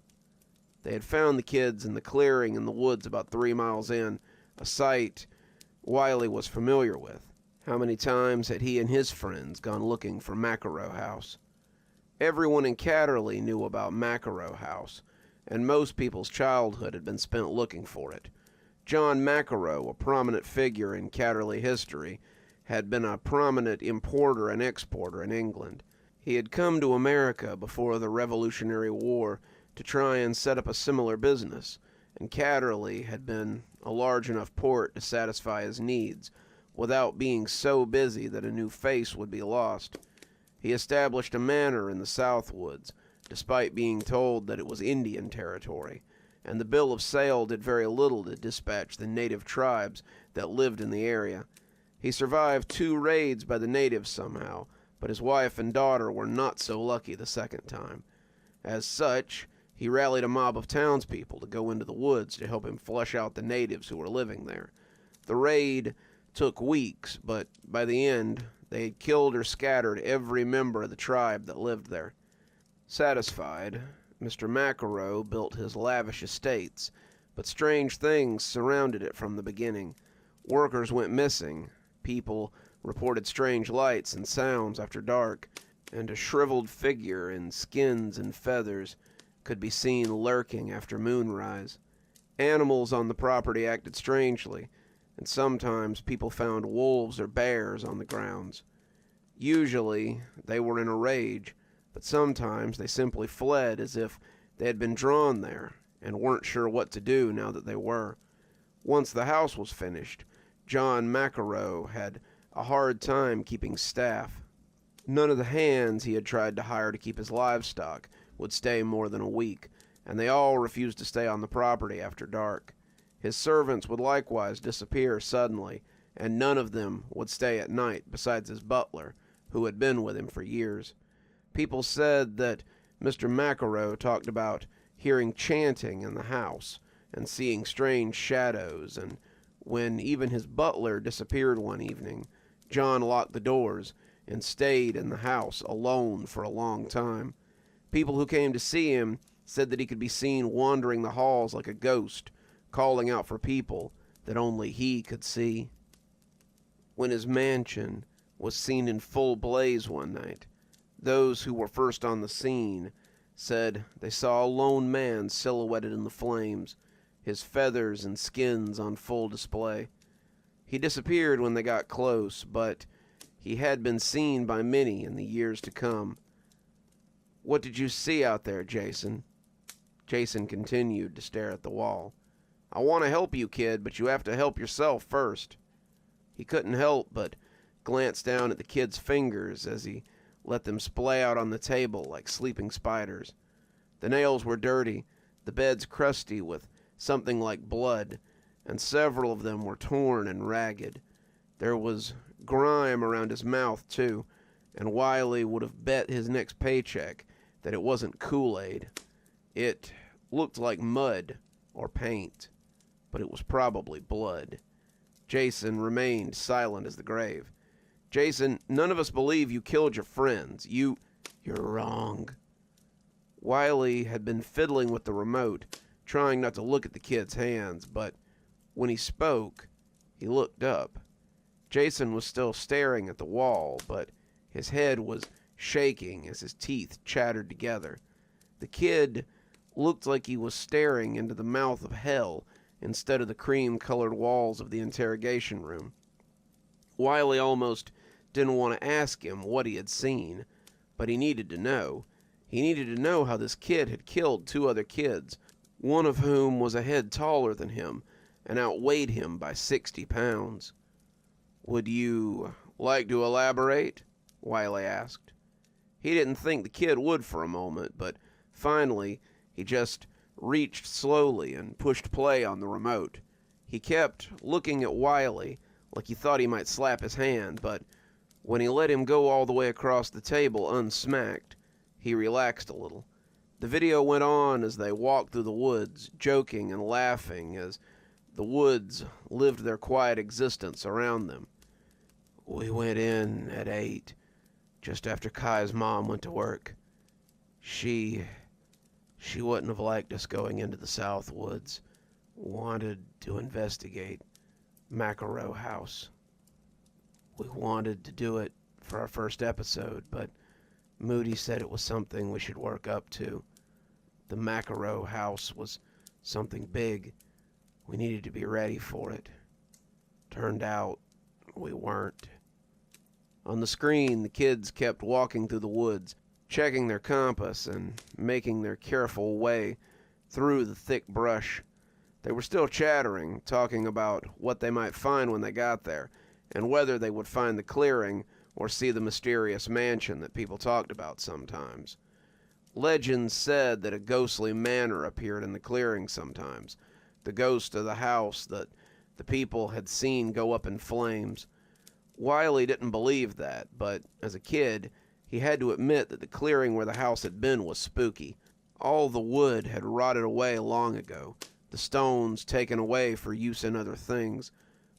They had found the kids in the clearing in the woods about 3 miles in, a site Wiley was familiar with. How many times had he and his friends gone looking for Makaro House? Everyone in Catterley knew about Makaro House, and most people's childhood had been spent looking for it. John Makaro, a prominent figure in Catterley history, had been a prominent importer and exporter in England. He had come to America before the Revolutionary War to try and set up a similar business, and Catterley had been a large enough port to satisfy his needs, without being so busy that a new face would be lost. He established a manor in the South Woods, despite being told that it was Indian territory, and the bill of sale did very little to dispatch the native tribes that lived in the area. He survived 2 raids by the natives somehow, but his wife and daughter were not so lucky the second time. As such, he rallied a mob of townspeople to go into the woods to help him flush out the natives who were living there. The raid took weeks, but by the end, they had killed or scattered every member of the tribe that lived there. Satisfied, Mr. Makaro built his lavish estates, but strange things surrounded it from the beginning. Workers went missing, people reported strange lights and sounds after dark, and a shriveled figure in skins and feathers could be seen lurking after moonrise. Animals on the property acted strangely, and sometimes people found wolves or bears on the grounds. Usually, they were in a rage, but sometimes they simply fled as if they had been drawn there and weren't sure what to do now that they were. Once the house was finished, John Makaro had a hard time keeping staff. None of the hands he had tried to hire to keep his livestock would stay more than a week, and they all refused to stay on the property after dark. His servants would likewise disappear suddenly, and none of them would stay at night besides his butler, who had been with him for years. People said that Mr. Makaro talked about hearing chanting in the house and seeing strange shadows, and when even his butler disappeared one evening, John locked the doors and stayed in the house alone for a long time. People who came to see him said that he could be seen wandering the halls like a ghost, calling out for people that only he could see. When his mansion was seen in full blaze one night, those who were first on the scene said they saw a lone man silhouetted in the flames, his feathers and skins on full display. He disappeared when they got close, but he had been seen by many in the years to come. "What did you see out there, Jason?" Jason continued to stare at the wall. "I want to help you, kid, but you have to help yourself first." He couldn't help but glance down at the kid's fingers as he let them splay out on the table like sleeping spiders. The nails were dirty, the beds crusty with something like blood, and several of them were torn and ragged. There was grime around his mouth, too, and Wiley would have bet his next paycheck that it wasn't Kool-Aid. It looked like mud or paint, but it was probably blood. Jason remained silent as the grave. "Jason, none of us believe you killed your friends. You're wrong." Wiley had been fiddling with the remote, trying not to look at the kid's hands, but when he spoke, he looked up. Jason was still staring at the wall, but his head was shaking as his teeth chattered together. The kid looked like he was staring into the mouth of hell instead of the cream-colored walls of the interrogation room. Wiley almost didn't want to ask him what he had seen, but he needed to know. He needed to know how this kid had killed two other kids, one of whom was a head taller than him and outweighed him by 60 pounds. "Would you like to elaborate?" Wiley asked. He didn't think the kid would for a moment, but finally he just reached slowly and pushed play on the remote. He kept looking at Wiley like he thought he might slap his hand, but when he let him go all the way across the table unsmacked, he relaxed a little. The video went on as they walked through the woods, joking and laughing as the woods lived their quiet existence around them. "We went in at 8, just after Kai's mom went to work. She wouldn't have liked us going into the South Woods. Wanted to investigate Makaro House. We wanted to do it for our first episode, but Moody said it was something we should work up to. The Makaro House was something big. We needed to be ready for it. Turned out we weren't." On the screen, the kids kept walking through the woods, checking their compass and making their careful way through the thick brush. They were still chattering, talking about what they might find when they got there, and whether they would find the clearing or see the mysterious mansion that people talked about sometimes. Legends said that a ghostly manor appeared in the clearing sometimes, the ghost of the house that the people had seen go up in flames. Wiley didn't believe that, but as a kid, he had to admit that the clearing where the house had been was spooky. All the wood had rotted away long ago, the stones taken away for use in other things,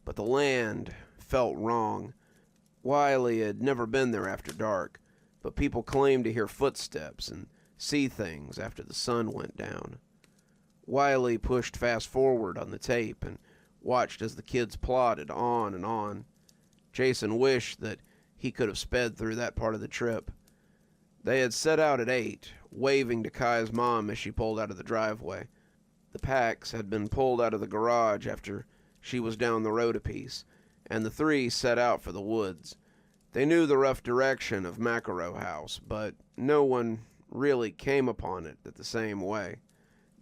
but the land felt wrong. Wiley had never been there after dark, but people claimed to hear footsteps and see things after the sun went down. Wiley pushed fast forward on the tape and watched as the kids plodded on and on. Jason wished that he could have sped through that part of the trip. They had set out at 8, waving to Kai's mom as she pulled out of the driveway. The packs had been pulled out of the garage after she was down the road a piece, and the three set out for the woods. They knew the rough direction of Makaro House, but no one really came upon it the same way.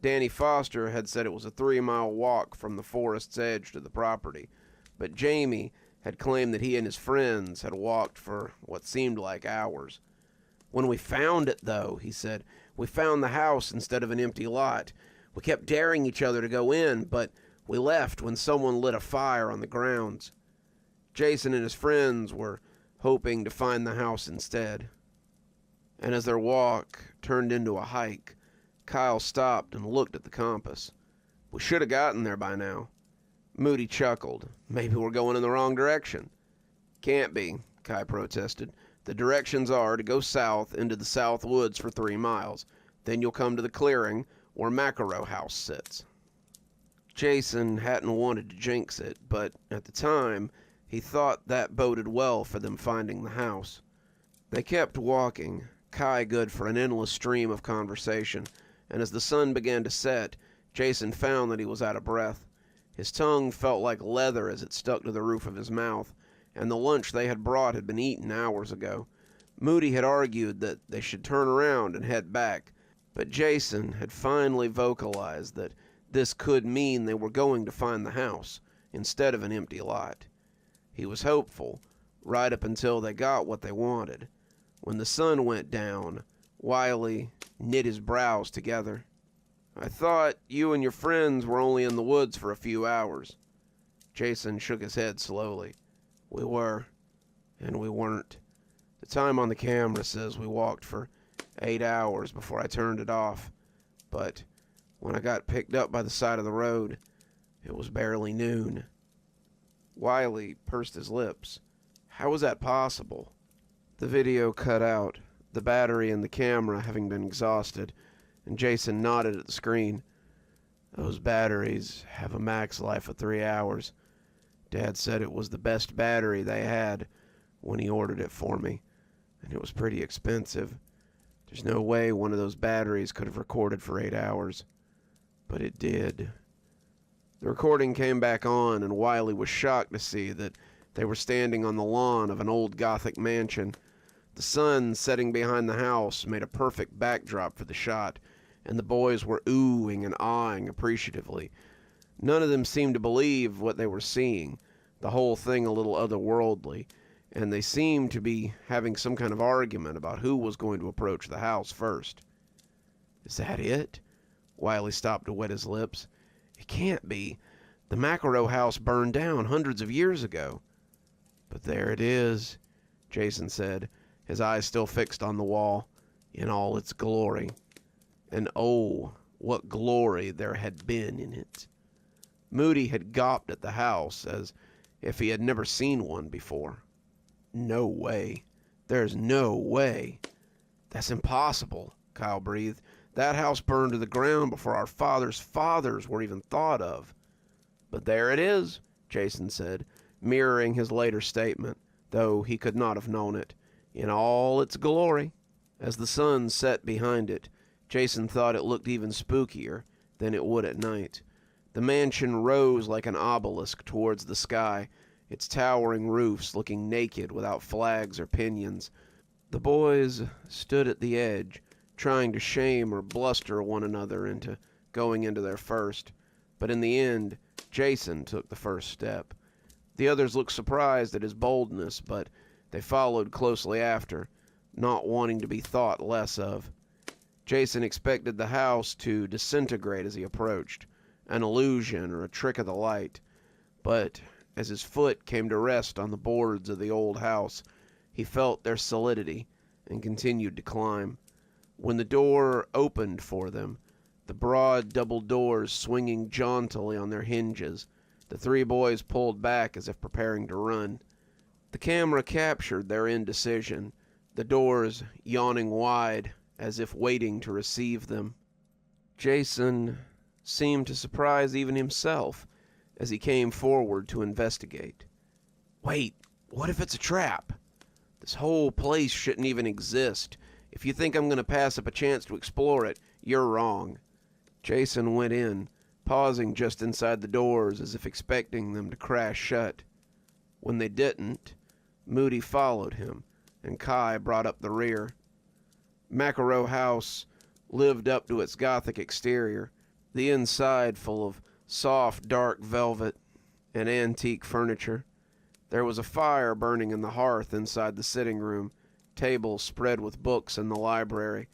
Danny Foster had said it was a 3-mile walk from the forest's edge to the property, but Jamie had claimed that he and his friends had walked for what seemed like hours. "When we found it, though," he said, "we found the house instead of an empty lot. We kept daring each other to go in, but we left when someone lit a fire on the grounds." Jason and his friends were hoping to find the house instead. And as their walk turned into a hike, Kyle stopped and looked at the compass. "We should have gotten there by now." Moody chuckled. "Maybe we're going in the wrong direction." "Can't be," Kai protested. "The directions are to go south into the south woods for 3 miles. Then you'll come to the clearing where Makaro House sits." Jason hadn't wanted to jinx it, but at the time, he thought that boded well for them finding the house. They kept walking, Kai good for an endless stream of conversation, and as the sun began to set, Jason found that he was out of breath. His tongue felt like leather as it stuck to the roof of his mouth, and the lunch they had brought had been eaten hours ago. Moody had argued that they should turn around and head back, but Jason had finally vocalized that this could mean they were going to find the house instead of an empty lot. He was hopeful, right up until they got what they wanted. When the sun went down, Wiley knit his brows together. "I thought you and your friends were only in the woods for a few hours." Jason shook his head slowly. "We were, and we weren't. The time on the camera says we walked for 8 hours before I turned it off, but when I got picked up by the side of the road, it was barely noon." Wiley pursed his lips. "How was that possible?" The video cut out, the battery in the camera having been exhausted, and Jason nodded at the screen. "Those batteries have a max life of 3 hours. Dad said it was the best battery they had when he ordered it for me, and it was pretty expensive. There's no way one of those batteries could have recorded for 8 hours. But it did." The recording came back on, and Wiley was shocked to see that they were standing on the lawn of an old Gothic mansion. The sun setting behind the house made a perfect backdrop for the shot, and the boys were oohing and ahhing appreciatively. None of them seemed to believe what they were seeing, the whole thing a little otherworldly, and they seemed to be having some kind of argument about who was going to approach the house first. "Is that it?" Wiley stopped to wet his lips. "It can't be. The Makaro House burned down hundreds of years ago." "But there it is," Jason said, his eyes still fixed on the wall, "in all its glory." And oh, what glory there had been in it. Moody had gawped at the house as if he had never seen one before. "No way. There's no way." "That's impossible," Kyle breathed. "That house burned to the ground before our fathers' fathers were even thought of." "But there it is," Jason said, mirroring his later statement, though he could not have known it, "in all its glory." As the sun set behind it, Jason thought it looked even spookier than it would at night. The mansion rose like an obelisk towards the sky, its towering roofs looking naked without flags or pinions. The boys stood at the edge, trying to shame or bluster one another into going into there first, but in the end, Jason took the first step. The others looked surprised at his boldness, but they followed closely after, not wanting to be thought less of. Jason expected the house to disintegrate as he approached, an illusion or a trick of the light, but as his foot came to rest on the boards of the old house, he felt their solidity and continued to climb. When the door opened for them, the broad double doors swinging jauntily on their hinges, the three boys pulled back as if preparing to run. The camera captured their indecision, the doors yawning wide as if waiting to receive them. Jason seemed to surprise even himself as he came forward to investigate. "Wait, what if it's a trap? This whole place shouldn't even exist. If you think I'm going to pass up a chance to explore it, you're wrong." Jason went in, pausing just inside the doors as if expecting them to crash shut. When they didn't, Moody followed him, and Kai brought up the rear. Makaro House lived up to its gothic exterior, the inside full of soft, dark velvet and antique furniture. There was a fire burning in the hearth inside the sitting room, tables spread with books in the library,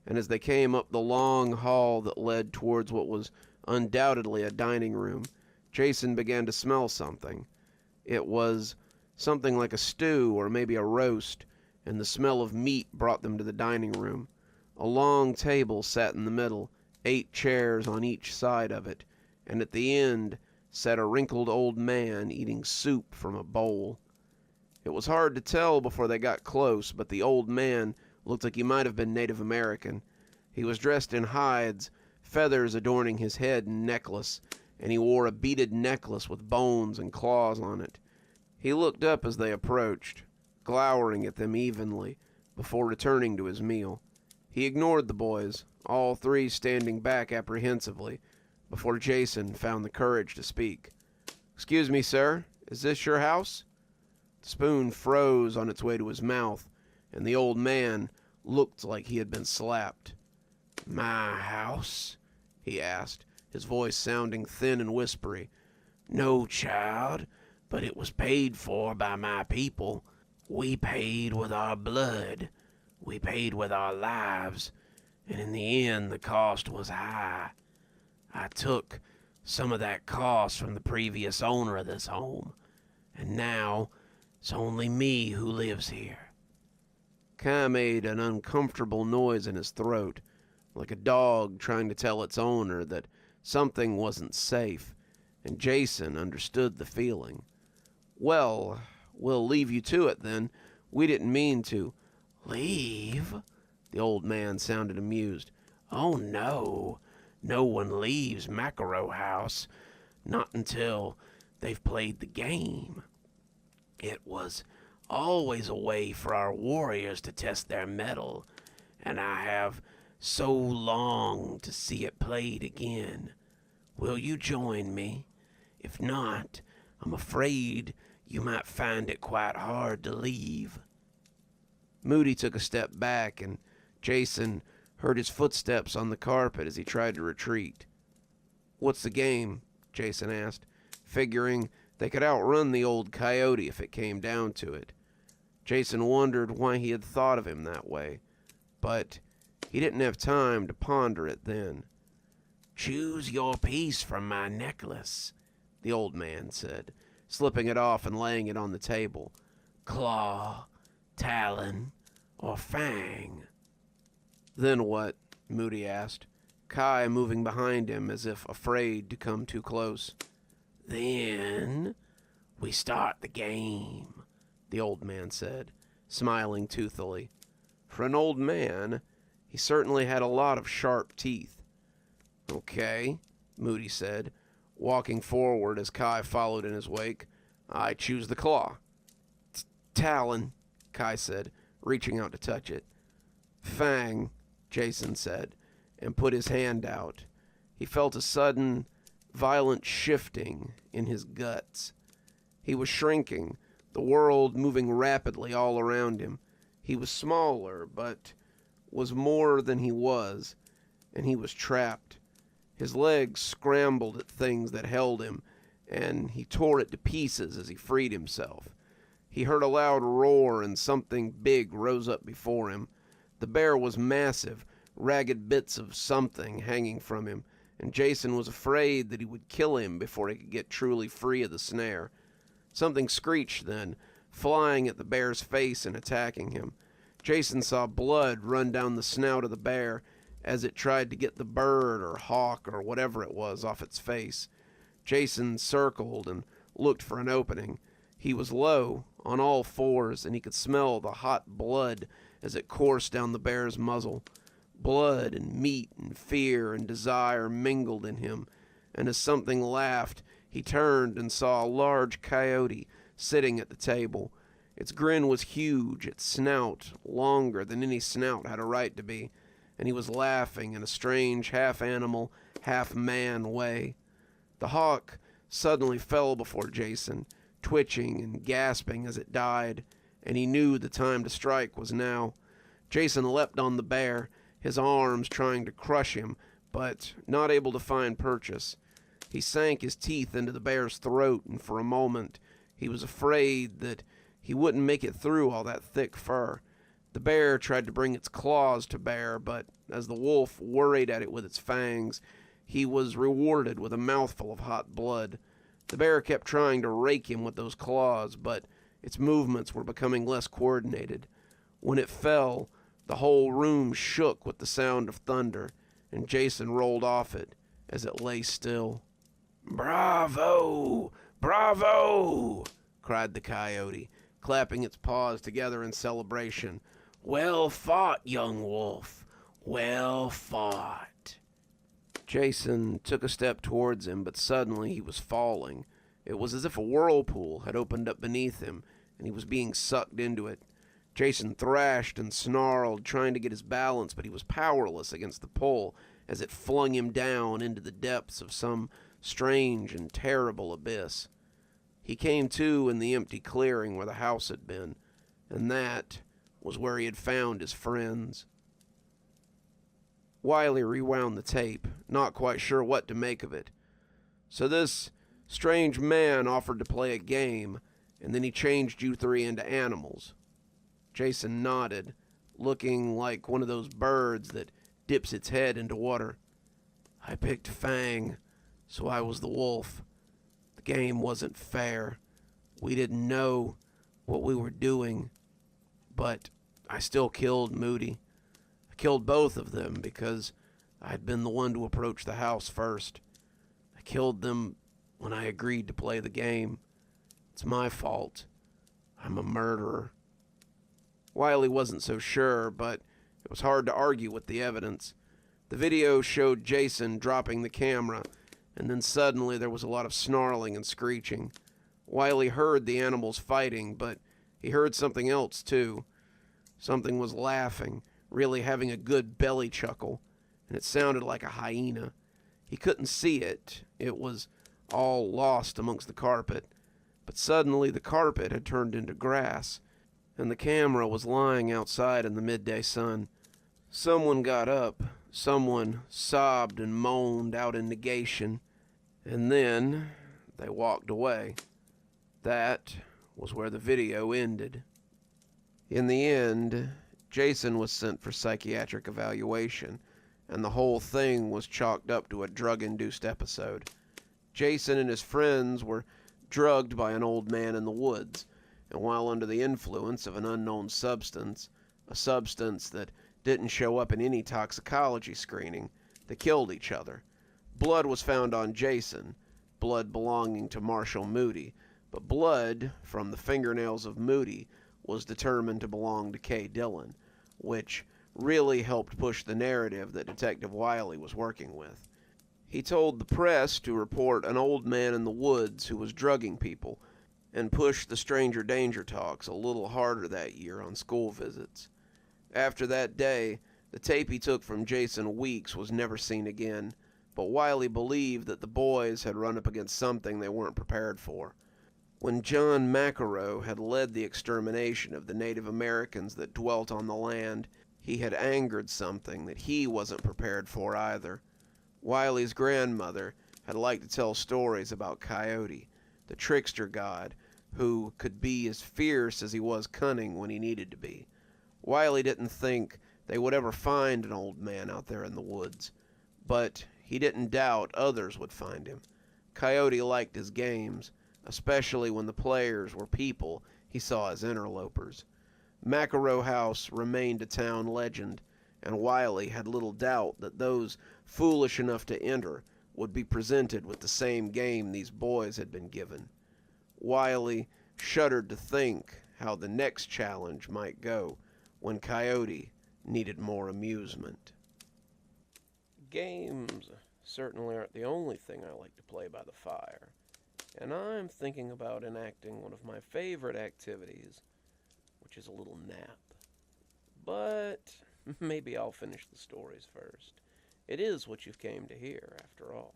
and as they came up the long hall that led towards what was undoubtedly a dining room, Jason began to smell something. It was something like a stew or maybe a roast, and the smell of meat brought them to the dining room. A long table sat in the middle, 8 chairs on each side of it, and at the end sat a wrinkled old man eating soup from a bowl. It was hard to tell before they got close, but the old man looked like he might have been Native American. He was dressed in hides, feathers adorning his head and necklace, and he wore a beaded necklace with bones and claws on it. He looked up as they approached, glowering at them evenly, before returning to his meal. He ignored the boys, all 3 standing back apprehensively, before Jason found the courage to speak. "Excuse me, sir, is this your house?" The spoon froze on its way to his mouth, and the old man looked like he had been slapped. "My house?" he asked, his voice sounding thin and whispery. "No, child, but it was paid for by my people. We paid with our blood. We paid with our lives, and in the end the cost was high. I took some of that cost from the previous owner of this home, and now it's only me who lives here." Kai made an uncomfortable noise in his throat, like a dog trying to tell its owner that something wasn't safe, and Jason understood the feeling. "Well, we'll leave you to it then. We didn't mean to." "Leave?" The old man sounded amused. "Oh, no. No one leaves Makaro House. Not until they've played the game. It was always a way for our warriors to test their mettle, and I have so longed to see it played again. Will you join me? If not, I'm afraid you might find it quite hard to leave." Moody took a step back, and Jason heard his footsteps on the carpet as he tried to retreat. "What's the game?" Jason asked, figuring they could outrun the old coyote if it came down to it. Jason wondered why he had thought of him that way, but he didn't have time to ponder it then. "Choose your piece from my necklace," the old man said, slipping it off and laying it on the table. "Claw, talon, or fang." "Then what?" Moody asked, Kai moving behind him as if afraid to come too close. "Then we start the game," the old man said, smiling toothily. For an old man, he certainly had a lot of sharp teeth. "Okay," Moody said, walking forward as Kai followed in his wake. "I choose the claw." "Talon," Kai said, reaching out to touch it. "Fang," Jason said, and put his hand out. He felt a sudden, violent shifting in his guts. He was shrinking, the world moving rapidly all around him. He was smaller, but was more than he was, and he was trapped. His legs scrambled at things that held him, and he tore it to pieces as he freed himself. He heard a loud roar, and something big rose up before him. The bear was massive, ragged bits of something hanging from him, and Jason was afraid that he would kill him before he could get truly free of the snare. Something screeched then, flying at the bear's face and attacking him. Jason saw blood run down the snout of the bear as it tried to get the bird or hawk or whatever it was off its face. Jason circled and looked for an opening. He was low, on all fours, and he could smell the hot blood as it coursed down the bear's muzzle. Blood and meat and fear and desire mingled in him, and as something laughed, he turned and saw a large coyote sitting at the table. Its grin was huge, its snout longer than any snout had a right to be, and he was laughing in a strange half-animal, half-man way. The hawk suddenly fell before Jason, twitching and gasping as it died, and he knew the time to strike was now. Jason leapt on the bear, his arms trying to crush him, but not able to find purchase. He sank his teeth into the bear's throat, and for a moment he was afraid that he wouldn't make it through all that thick fur. The bear tried to bring its claws to bear, but as the wolf worried at it with its fangs, he was rewarded with a mouthful of hot blood. The bear kept trying to rake him with those claws, but its movements were becoming less coordinated. When it fell, the whole room shook with the sound of thunder, and Jason rolled off it as it lay still. "Bravo! Bravo!" cried the coyote, clapping its paws together in celebration. "Well fought, young wolf. Well fought." Jason took a step towards him, but suddenly he was falling. It was as if a whirlpool had opened up beneath him, and he was being sucked into it. Jason thrashed and snarled, trying to get his balance, but he was powerless against the pull as it flung him down into the depths of some strange and terrible abyss. He came to in the empty clearing where the house had been, and that was where he had found his friends. Wiley rewound the tape, not quite sure what to make of it. So this strange man offered to play a game, and then he changed you three into animals. Jason nodded, looking like one of those birds that dips its head into water. "I picked Fang, so I was the wolf. The game wasn't fair. We didn't know what we were doing, but I still killed Moody. I killed both of them because I'd been the one to approach the house first. I killed them when I agreed to play the game. It's my fault. I'm a murderer." Wiley wasn't so sure, but it was hard to argue with the evidence. The video showed Jason dropping the camera, and then suddenly there was a lot of snarling and screeching. Wiley heard the animals fighting, but he heard something else too. Something was laughing, really having a good belly chuckle, and it sounded like a hyena. He couldn't see it. It was all lost amongst the carpet. But suddenly the carpet had turned into grass, and the camera was lying outside in the midday sun. Someone got up. Someone sobbed and moaned out in negation, and then they walked away. That was where the video ended. In the end, Jason was sent for psychiatric evaluation, and the whole thing was chalked up to a drug-induced episode. Jason and his friends were drugged by an old man in the woods, and while under the influence of an unknown substance, a substance that didn't show up in any toxicology screening, they killed each other. Blood was found on Jason, blood belonging to Marshall Moody, but blood from the fingernails of Moody was determined to belong to Kay Dillon, which really helped push the narrative that Detective Wiley was working with. He told the press to report an old man in the woods who was drugging people, and pushed the stranger danger talks a little harder that year on school visits. After that day, the tape he took from Jason Weeks was never seen again, but Wiley believed that the boys had run up against something they weren't prepared for. When John Makaro had led the extermination of the Native Americans that dwelt on the land, he had angered something that he wasn't prepared for either. Wiley's grandmother had liked to tell stories about Coyote, the trickster god, who could be as fierce as he was cunning when he needed to be. Wiley didn't think they would ever find an old man out there in the woods, but he didn't doubt others would find him. Coyote liked his games, especially when the players were people he saw as interlopers. Makaro House remained a town legend, and Wiley had little doubt that those foolish enough to enter would be presented with the same game these boys had been given. Wiley shuddered to think how the next challenge might go when Coyote needed more amusement. Games certainly aren't the only thing I like to play by the fire, and I'm thinking about enacting one of my favorite activities, which is a little nap. But maybe I'll finish the stories first. It is what you came to hear, after all.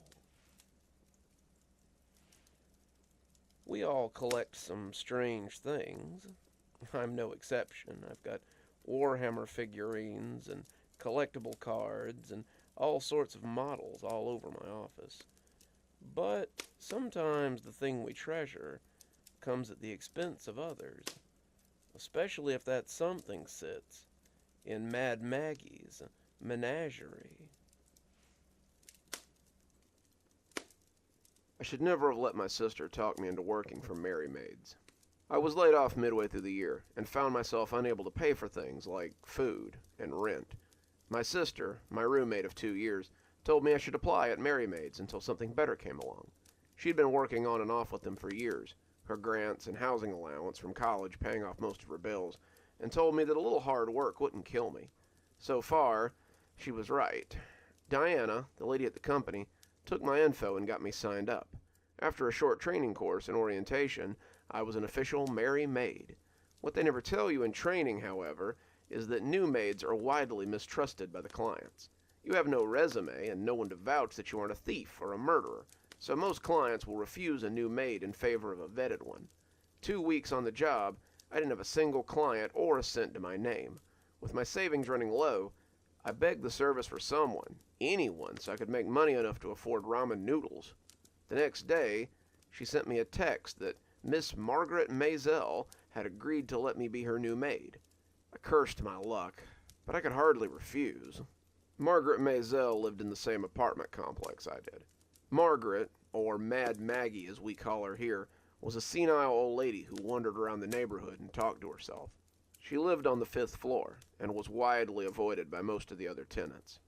We all collect some strange things. I'm no exception. I've got Warhammer figurines and collectible cards and all sorts of models all over my office. But sometimes the thing we treasure comes at the expense of others, especially if that something sits in Mad Maggie's Menagerie. I should never have let my sister talk me into working for Merry Maids. I was laid off midway through the year and found myself unable to pay for things like food and rent. My sister, my roommate of 2 years, told me I should apply at Merry Maids until something better came along. She'd been working on and off with them for years, her grants and housing allowance from college paying off most of her bills, and told me that a little hard work wouldn't kill me. So far, she was right. Diana, the lady at the company, took my info and got me signed up. After a short training course and orientation, I was an official Merry Maid. What they never tell you in training, however, is that new maids are widely mistrusted by the clients. You have no resume and no one to vouch that you aren't a thief or a murderer, so most clients will refuse a new maid in favor of a vetted one. 2 weeks on the job, I didn't have a single client or a cent to my name. With my savings running low, I begged the service for someone, anyone, so I could make money enough to afford ramen noodles. The next day, she sent me a text that Miss Margaret Maisel had agreed to let me be her new maid. I cursed my luck, but I could hardly refuse. Margaret Maisel lived in the same apartment complex I did. Margaret, or Mad Maggie as we call her here, was a senile old lady who wandered around the neighborhood and talked to herself. She lived on the 5th floor and was widely avoided by most of the other tenants.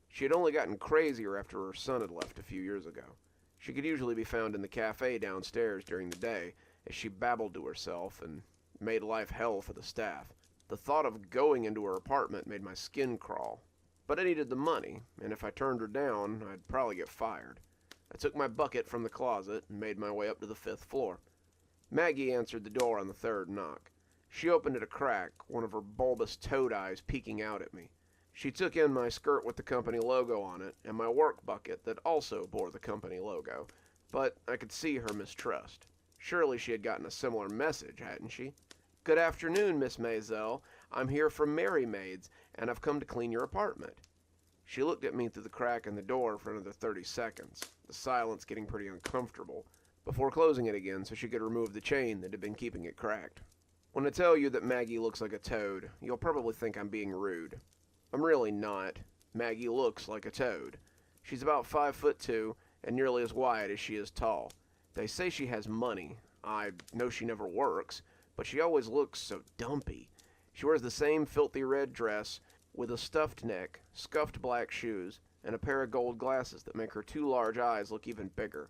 She had only gotten crazier after her son had left a few years ago. She could usually be found in the cafe downstairs during the day as she babbled to herself and made life hell for the staff. The thought of going into her apartment made my skin crawl. But I needed the money, and if I turned her down, I'd probably get fired. I took my bucket from the closet and made my way up to the 5th floor. Maggie answered the door on the 3rd knock. She opened it a crack, one of her bulbous toad eyes peeking out at me. She took in my skirt with the company logo on it, and my work bucket that also bore the company logo, but I could see her mistrust. Surely she had gotten a similar message, hadn't she? "Good afternoon, Miss Maisel. I'm here from Merry Maids, and I've come to clean your apartment." She looked at me through the crack in the door for another 30 seconds, the silence getting pretty uncomfortable, before closing it again so she could remove the chain that had been keeping it cracked. When I tell you that Maggie looks like a toad, you'll probably think I'm being rude. I'm really not. Maggie looks like a toad. She's about 5'2" and nearly as wide as she is tall. They say she has money. I know she never works, but she always looks so dumpy. She wears the same filthy red dress with a stuffed neck, scuffed black shoes, and a pair of gold glasses that make her 2 large eyes look even bigger.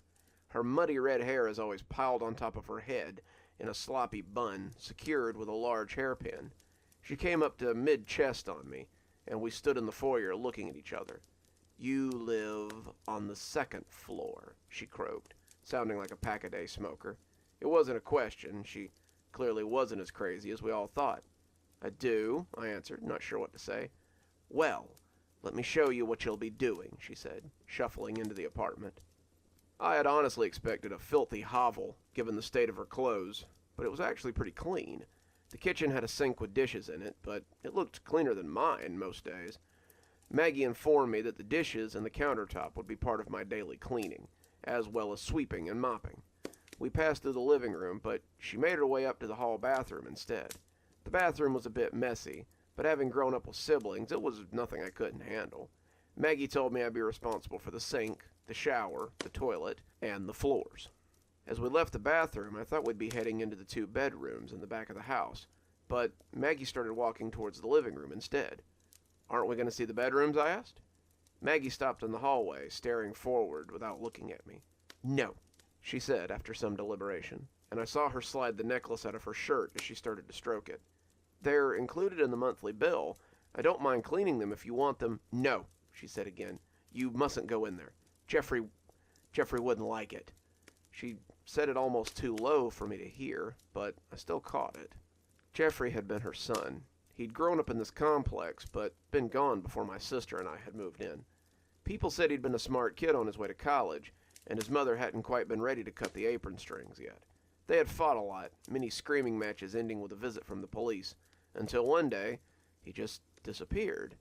Her muddy red hair is always piled on top of her head in a sloppy bun, secured with a large hairpin. She came up to mid-chest on me, and we stood in the foyer looking at each other. "You live on the 2nd floor," she croaked, sounding like a pack-a-day smoker. It wasn't a question. She clearly wasn't as crazy as we all thought. "I do," I answered, not sure what to say. "Well, let me show you what you'll be doing," she said, shuffling into the apartment. I had honestly expected a filthy hovel, given the state of her clothes, but it was actually pretty clean. The kitchen had a sink with dishes in it, but it looked cleaner than mine most days. Maggie informed me that the dishes and the countertop would be part of my daily cleaning, as well as sweeping and mopping. We passed through the living room, but she made her way up to the hall bathroom instead. The bathroom was a bit messy, but having grown up with siblings, it was nothing I couldn't handle. Maggie told me I'd be responsible for the sink, the shower, the toilet, and the floors. As we left the bathroom, I thought we'd be heading into the 2 bedrooms in the back of the house, but Maggie started walking towards the living room instead. "Aren't we going to see the bedrooms?" I asked. Maggie stopped in the hallway, staring forward without looking at me. "No," she said after some deliberation, and I saw her slide the necklace out of her shirt as she started to stroke it. "They're included in the monthly bill. I don't mind cleaning them if you want them." "No," she said again. You mustn't go in there. Jeffrey wouldn't like it." She said it almost too low for me to hear, but I still caught it. Jeffrey had been her son. He'd grown up in this complex, but been gone before my sister and I had moved in. People said he'd been a smart kid on his way to college, and his mother hadn't quite been ready to cut the apron strings yet. They had fought a lot, many screaming matches ending with a visit from the police, until one day, he just disappeared.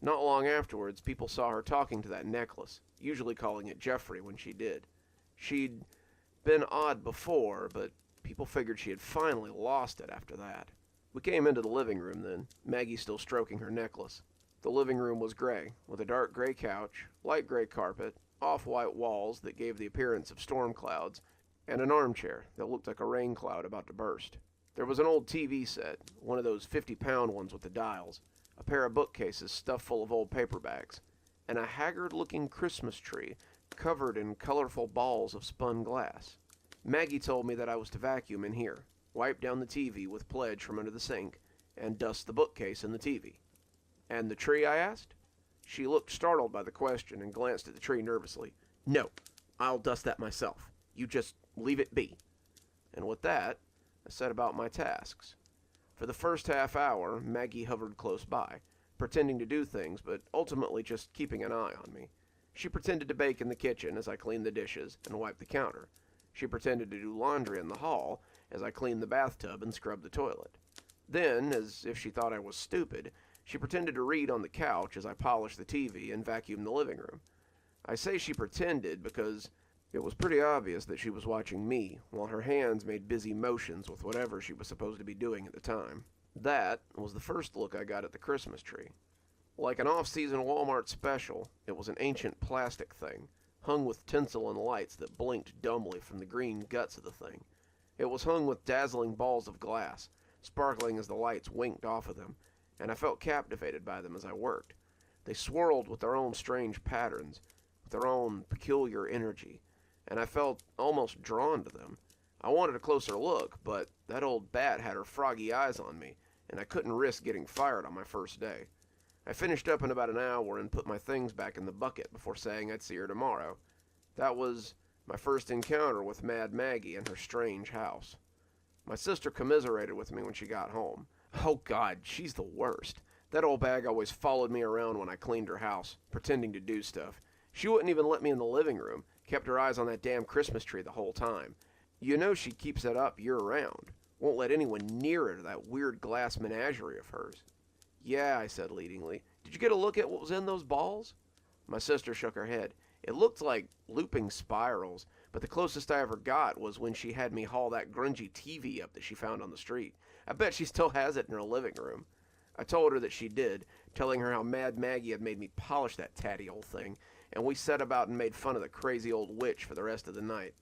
Not long afterwards, people saw her talking to that necklace, usually calling it Jeffrey when she did. She'd been odd before, but people figured she had finally lost it after that. We came into the living room then, Maggie still stroking her necklace. The living room was gray, with a dark gray couch, light gray carpet, off-white walls that gave the appearance of storm clouds, and an armchair that looked like a rain cloud about to burst. There was an old TV set, one of those 50-pound ones with the dials, a pair of bookcases stuffed full of old paperbacks, and a haggard-looking Christmas tree covered in colorful balls of spun glass. Maggie told me that I was to vacuum in here, wipe down the TV with Pledge from under the sink, and dust the bookcase and the TV. "And the tree?" I asked. She looked startled by the question and glanced at the tree nervously. "No, I'll dust that myself. You just leave it be." And with that, I set about my tasks. For the first half hour, Maggie hovered close by, pretending to do things, but ultimately just keeping an eye on me. She pretended to bake in the kitchen as I cleaned the dishes and wiped the counter. She pretended to do laundry in the hall as I cleaned the bathtub and scrubbed the toilet. Then, as if she thought I was stupid, she pretended to read on the couch as I polished the TV and vacuumed the living room. I say she pretended because it was pretty obvious that she was watching me, while her hands made busy motions with whatever she was supposed to be doing at the time. That was the first look I got at the Christmas tree. Like an off-season Walmart special, it was an ancient plastic thing, hung with tinsel and lights that blinked dumbly from the green guts of the thing. It was hung with dazzling balls of glass, sparkling as the lights winked off of them, and I felt captivated by them as I worked. They swirled with their own strange patterns, with their own peculiar energy, and I felt almost drawn to them. I wanted a closer look, but that old bat had her froggy eyes on me, and I couldn't risk getting fired on my first day. I finished up in about an hour and put my things back in the bucket before saying I'd see her tomorrow. That was my first encounter with Mad Maggie and her strange house. My sister commiserated with me when she got home. Oh God, she's the worst. That old bag always followed me around when I cleaned her house, pretending to do stuff. She wouldn't even let me in the living room, kept her eyes on that damn Christmas tree the whole time. You know she keeps it up year-round. Won't let anyone near her to that weird glass menagerie of hers. "Yeah," I said leadingly. "Did you get a look at what was in those balls?" My sister shook her head. It looked like looping spirals, but the closest I ever got was when she had me haul that grungy TV up that she found on the street. I bet she still has it in her living room. I told her that she did, telling her how Mad Maggie had made me polish that tatty old thing, and we set about and made fun of the crazy old witch for the rest of the night.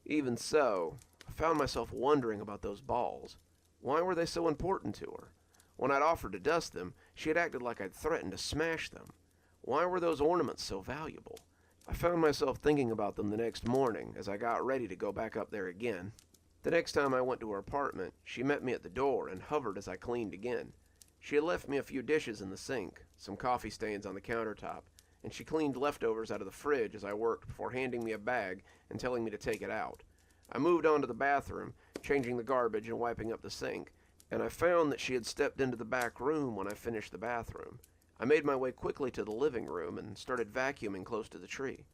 Even so, I found myself wondering about those balls. Why were they so important to her? When I'd offered to dust them, she had acted like I'd threatened to smash them. Why were those ornaments so valuable? I found myself thinking about them the next morning as I got ready to go back up there again. The next time I went to her apartment, she met me at the door and hovered as I cleaned again. She had left me a few dishes in the sink, some coffee stains on the countertop, and she cleaned leftovers out of the fridge as I worked before handing me a bag and telling me to take it out. I moved on to the bathroom, changing the garbage and wiping up the sink, and I found that she had stepped into the back room when I finished the bathroom. I made my way quickly to the living room and started vacuuming close to the tree.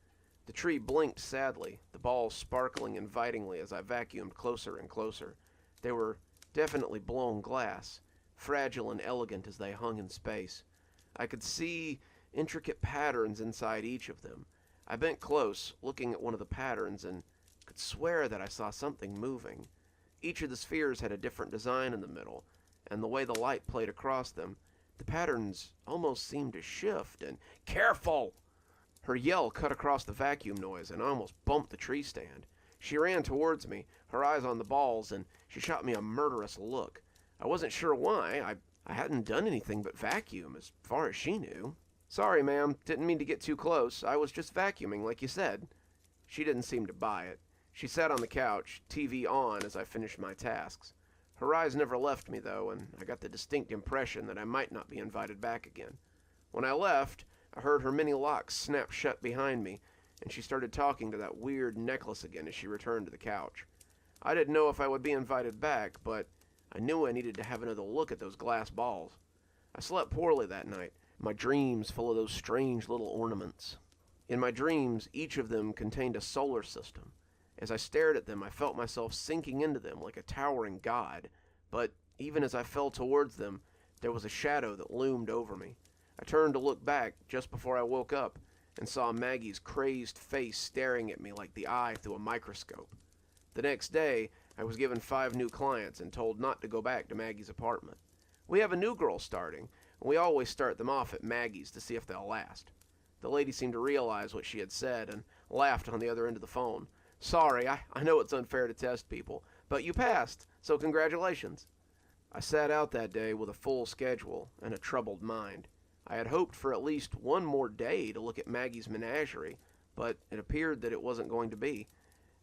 The tree blinked sadly, the balls sparkling invitingly as I vacuumed closer and closer. They were definitely blown glass, fragile and elegant as they hung in space. I could see intricate patterns inside each of them. I bent close, looking at one of the patterns, and could swear that I saw something moving. Each of the spheres had a different design in the middle, and the way the light played across them, the patterns almost seemed to shift, and "Careful!" Her yell cut across the vacuum noise, and I almost bumped the tree stand. She ran towards me, her eyes on the balls, and she shot me a murderous look. I wasn't sure why. I hadn't done anything but vacuum, as far as she knew. "Sorry, ma'am. Didn't mean to get too close. I was just vacuuming, like you said." She didn't seem to buy it. She sat on the couch, TV on, as I finished my tasks. Her eyes never left me, though, and I got the distinct impression that I might not be invited back again. When I left, I heard her mini locks snap shut behind me, and she started talking to that weird necklace again as she returned to the couch. I didn't know if I would be invited back, but I knew I needed to have another look at those glass balls. I slept poorly that night, my dreams full of those strange little ornaments. In my dreams, each of them contained a solar system. As I stared at them, I felt myself sinking into them like a towering god, but even as I fell towards them, there was a shadow that loomed over me. I turned to look back just before I woke up and saw Maggie's crazed face staring at me like the eye through a microscope. The next day, I was given 5 new clients and told not to go back to Maggie's apartment. We have a new girl starting, and we always start them off at Maggie's to see if they'll last. The lady seemed to realize what she had said and laughed on the other end of the phone. Sorry, I know it's unfair to test people, but you passed, so congratulations. I sat out that day with a full schedule and a troubled mind. I had hoped for at least one more day to look at Maggies Menagerie, but it appeared that it wasn't going to be.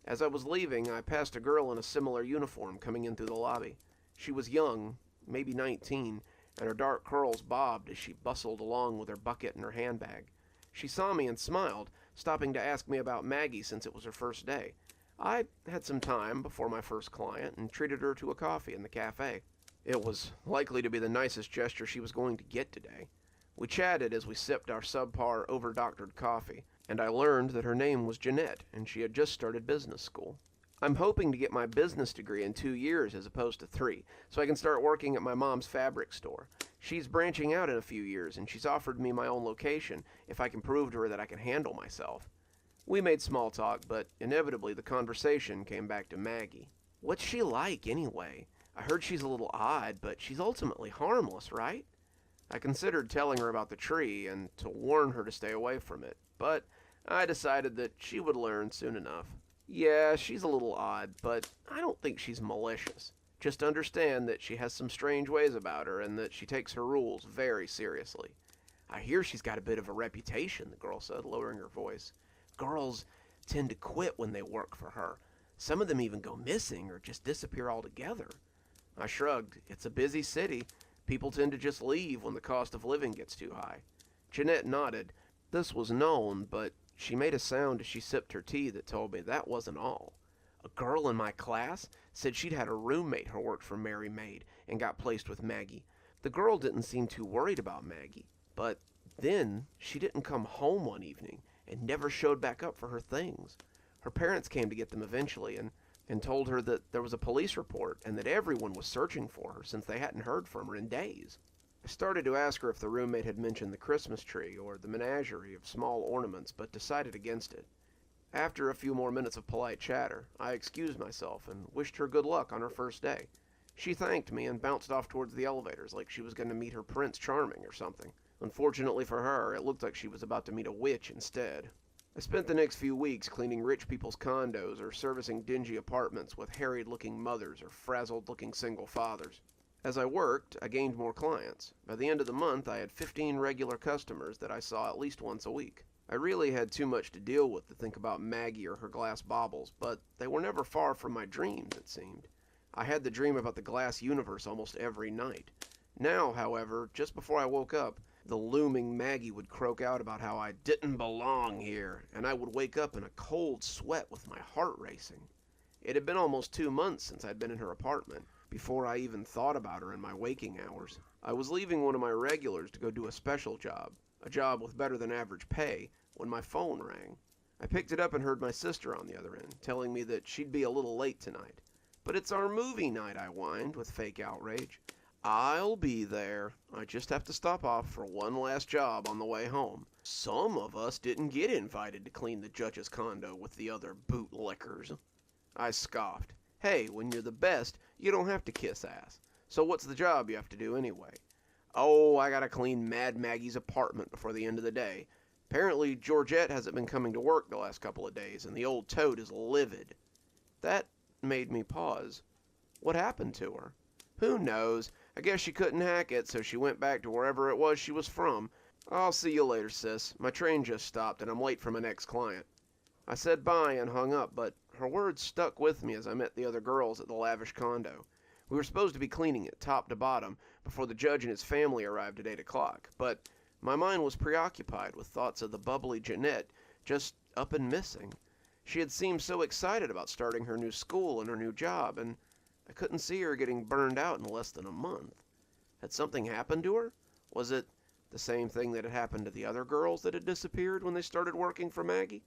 As I was leaving, I passed a girl in a similar uniform coming in through the lobby. She was young, maybe 19, and her dark curls bobbed as she bustled along with her bucket and her handbag. She saw me and smiled, stopping to ask me about Maggie since it was her first day. I had some time before my first client and treated her to a coffee in the cafe. It was likely to be the nicest gesture she was going to get today. We chatted as we sipped our subpar, over-doctored coffee, and I learned that her name was Jeanette, and she had just started business school. I'm hoping to get my business degree in 2 years as opposed to 3, so I can start working at my mom's fabric store. She's branching out in a few years, and she's offered me my own location if I can prove to her that I can handle myself. We made small talk, but inevitably the conversation came back to Maggie. What's she like, anyway? I heard she's a little odd, but she's ultimately harmless, right? I considered telling her about the tree and to warn her to stay away from it, but I decided that she would learn soon enough. Yeah, she's a little odd, but I don't think she's malicious. Just understand that she has some strange ways about her and that she takes her rules very seriously. I hear she's got a bit of a reputation, the girl said, lowering her voice. Girls tend to quit when they work for her. Some of them even go missing or just disappear altogether. I shrugged. It's a busy city. People tend to just leave when the cost of living gets too high. Jeanette nodded. This was known, but she made a sound as she sipped her tea that told me that wasn't all. A girl in my class said she'd had a roommate who worked for Mary Maid and got placed with Maggie. The girl didn't seem too worried about Maggie, but then she didn't come home one evening and never showed back up for her things. Her parents came to get them eventually and told her that there was a police report and that everyone was searching for her since they hadn't heard from her in days. I started to ask her if the roommate had mentioned the Christmas tree or the menagerie of small ornaments, but decided against it. After a few more minutes of polite chatter, I excused myself and wished her good luck on her first day. She thanked me and bounced off towards the elevators like she was going to meet her Prince Charming or something. Unfortunately for her, it looked like she was about to meet a witch instead. I spent the next few weeks cleaning rich people's condos or servicing dingy apartments with harried-looking mothers or frazzled-looking single fathers. As I worked, I gained more clients. By the end of the month, I had 15 regular customers that I saw at least once a week. I really had too much to deal with to think about Maggie or her glass baubles, but they were never far from my dreams, it seemed. I had the dream about the glass universe almost every night. Now, however, just before I woke up, the looming Maggie would croak out about how I didn't belong here, and I would wake up in a cold sweat with my heart racing. It had been almost 2 months since I'd been in her apartment, before I even thought about her in my waking hours. I was leaving one of my regulars to go do a special job, a job with better than average pay, when my phone rang. I picked it up and heard my sister on the other end, telling me that she'd be a little late tonight. But it's our movie night, I whined, with fake outrage. I'll be there. I just have to stop off for one last job on the way home. Some of us didn't get invited to clean the judge's condo with the other bootlickers. I scoffed. Hey, when you're the best, you don't have to kiss ass. So what's the job you have to do anyway? Oh, I gotta clean Mad Maggie's apartment before the end of the day. Apparently, Georgette hasn't been coming to work the last couple of days, and the old toad is livid. That made me pause. What happened to her? Who knows? I guess she couldn't hack it, so she went back to wherever it was she was from. I'll see you later, sis. My train just stopped, and I'm late for my next client. I said bye and hung up, but her words stuck with me as I met the other girls at the lavish condo. We were supposed to be cleaning it top to bottom before the judge and his family arrived at 8 o'clock, but My mind was preoccupied with thoughts of the bubbly Jeanette just up and missing. She had seemed so excited about starting her new school and her new job, and I couldn't see her getting burned out in less than a month. Had something happened to her? Was it the same thing that had happened to the other girls that had disappeared when they started working for Maggie?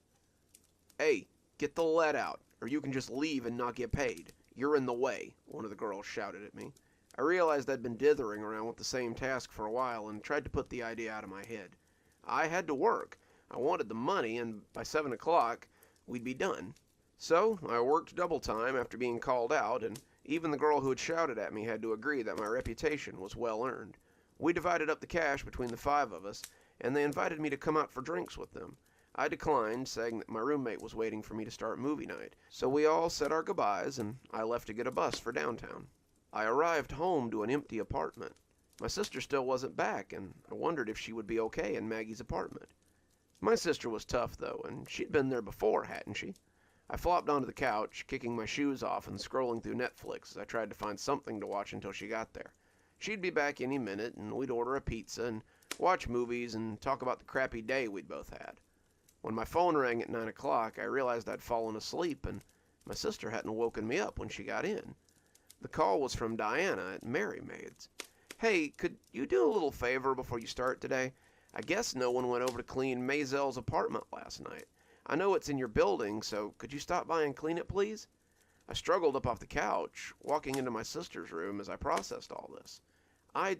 "Hey, get the lead out, or you can just leave and not get paid. You're in the way," one of the girls shouted at me. I realized I'd been dithering around with the same task for a while and tried to put the idea out of my head. I had to work. I wanted the money, and by 7 o'clock, we'd be done. So I worked double time after being called out, and even the girl who had shouted at me had to agree that my reputation was well earned. We divided up the cash between the 5 of us, and they invited me to come out for drinks with them. I declined, saying that my roommate was waiting for me to start movie night. So we all said our goodbyes, and I left to get a bus for downtown. I arrived home to an empty apartment. My sister still wasn't back, and I wondered if she would be okay in Maggie's apartment. My sister was tough, though, and she'd been there before, hadn't she? I flopped onto the couch, kicking my shoes off and scrolling through Netflix as I tried to find something to watch until she got there. She'd be back any minute, and we'd order a pizza and watch movies and talk about the crappy day we'd both had. When my phone rang at 9 o'clock, I realized I'd fallen asleep, and my sister hadn't woken me up when she got in. The call was from Diana at Mary Maid's. "Hey, could you do a little favor before you start today? I guess no one went over to clean Maisel's apartment last night. I know it's in your building, so could you stop by and clean it, please?" I struggled up off the couch, walking into my sister's room as I processed all this. I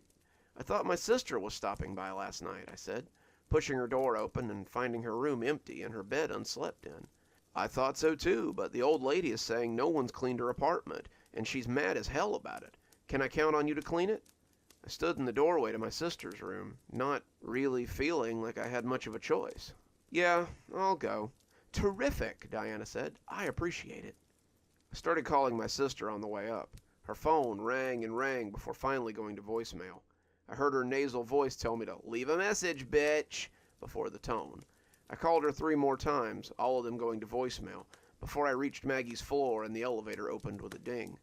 thought my sister was stopping by last night," I said, pushing her door open and finding her room empty and her bed unslept in. "I thought so too, but the old lady is saying no one's cleaned her apartment, and she's mad as hell about it. Can I count on you to clean it?" I stood in the doorway to my sister's room, not really feeling like I had much of a choice. "Yeah, I'll go." "Terrific," Diana said. "I appreciate it." I started calling my sister on the way up. Her phone rang and rang before finally going to voicemail. I heard her nasal voice tell me to "leave a message, bitch," before the tone. I called her 3 more times, all of them going to voicemail, before I reached Maggie's floor and the elevator opened with a ding.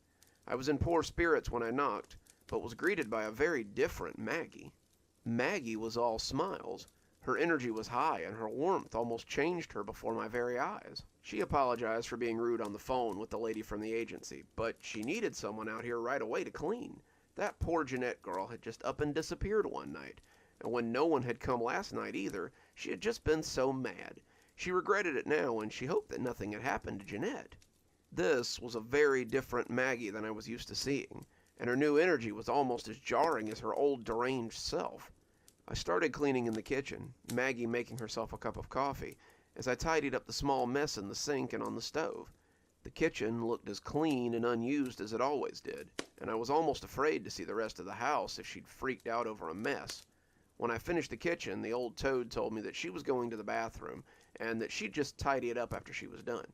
I was in poor spirits when I knocked, but was greeted by a very different Maggie. Maggie was all smiles. Her energy was high, and her warmth almost changed her before my very eyes. She apologized for being rude on the phone with the lady from the agency, but she needed someone out here right away to clean. That poor Jeanette girl had just up and disappeared one night, and when no one had come last night either, she had just been so mad. She regretted it now, and she hoped that nothing had happened to Jeanette. This was a very different Maggie than I was used to seeing, and her new energy was almost as jarring as her old deranged self. I started cleaning in the kitchen, Maggie making herself a cup of coffee, as I tidied up the small mess in the sink and on the stove. The kitchen looked as clean and unused as it always did, and I was almost afraid to see the rest of the house if she'd freaked out over a mess. When I finished the kitchen, the old toad told me that she was going to the bathroom, and that she'd just tidy it up after she was done.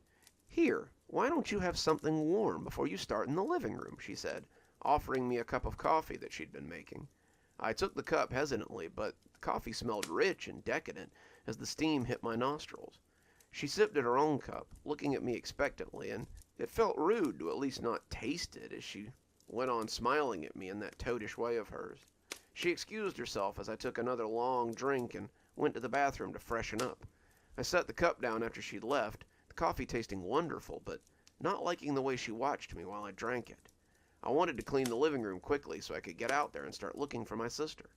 "Here, why don't you have something warm before you start in the living room?" she said, offering me a cup of coffee that she'd been making. I took the cup hesitantly, but the coffee smelled rich and decadent as the steam hit my nostrils. She sipped at her own cup, looking at me expectantly, and it felt rude to at least not taste it as she went on smiling at me in that toadish way of hers. She excused herself as I took another long drink and went to the bathroom to freshen up. I set the cup down after she'd left, the coffee tasting wonderful, but not liking the way she watched me while I drank it. I wanted to clean the living room quickly so I could get out there and start looking for my sister.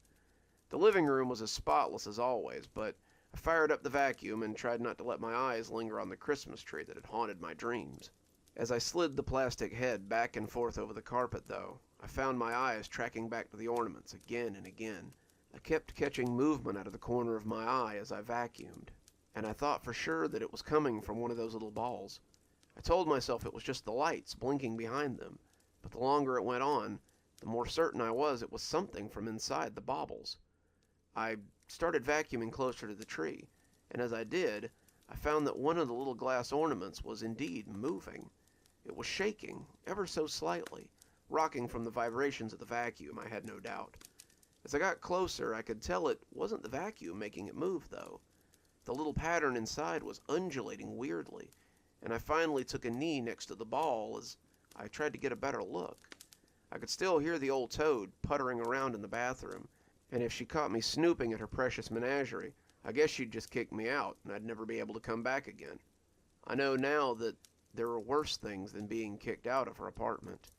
The living room was as spotless as always, but I fired up the vacuum and tried not to let my eyes linger on the Christmas tree that had haunted my dreams. As I slid the plastic head back and forth over the carpet, though, I found my eyes tracking back to the ornaments again and again. I kept catching movement out of the corner of my eye as I vacuumed, and I thought for sure that it was coming from one of those little balls. I told myself it was just the lights blinking behind them, but the longer it went on, the more certain I was it was something from inside the baubles. I started vacuuming closer to the tree, and as I did, I found that one of the little glass ornaments was indeed moving. It was shaking, ever so slightly, rocking from the vibrations of the vacuum, I had no doubt. As I got closer, I could tell it wasn't the vacuum making it move, though. The little pattern inside was undulating weirdly, and I finally took a knee next to the ball as I tried to get a better look. I could still hear the old toad puttering around in the bathroom, And if she caught me snooping at her precious menagerie, I guess she'd just kick me out, and I'd never be able to come back again. I know now that there are worse things than being kicked out of her apartment.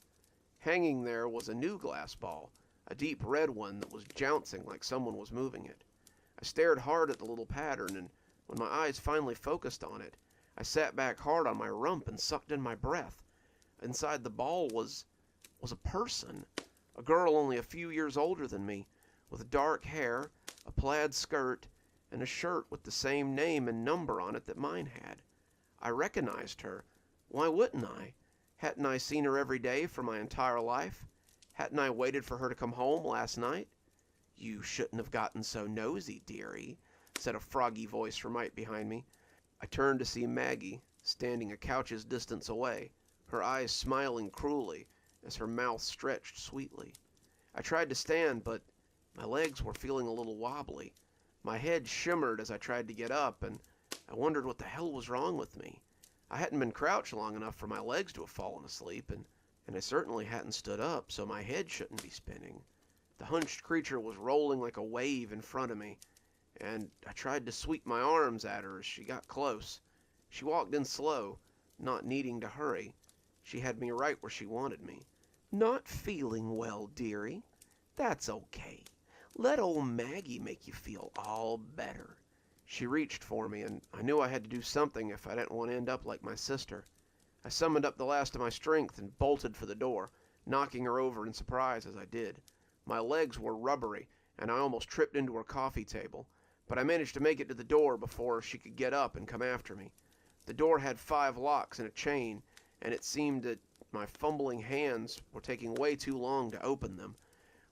Hanging there was a new glass ball, a deep red one that was jouncing like someone was moving it. I stared hard at the little pattern, and when my eyes finally focused on it, I sat back hard on my rump and sucked in my breath. Inside the ball was a person, a girl only a few years older than me, with dark hair, a plaid skirt, and a shirt with the same name and number on it that mine had. I recognized her. Why wouldn't I? Hadn't I seen her every day for my entire life? Hadn't I waited for her to come home last night? "You shouldn't have gotten so nosy, dearie," said a froggy voice from right behind me. I turned to see Maggie, standing a couch's distance away, her eyes smiling cruelly as her mouth stretched sweetly. I tried to stand, but my legs were feeling a little wobbly. My head shimmered as I tried to get up, and I wondered what the hell was wrong with me. I hadn't been crouched long enough for my legs to have fallen asleep, and I certainly hadn't stood up, so my head shouldn't be spinning. The hunched creature was rolling like a wave in front of me, and I tried to sweep my arms at her as she got close. She walked in slow, not needing to hurry. She had me right where she wanted me. "Not feeling well, dearie? That's okay. Let old Maggie make you feel all better." She reached for me, and I knew I had to do something if I didn't want to end up like my sister. I summoned up the last of my strength and bolted for the door, knocking her over in surprise as I did. My legs were rubbery, and I almost tripped into her coffee table, but I managed to make it to the door before she could get up and come after me. The door had 5 locks and a chain, and it seemed that my fumbling hands were taking way too long to open them.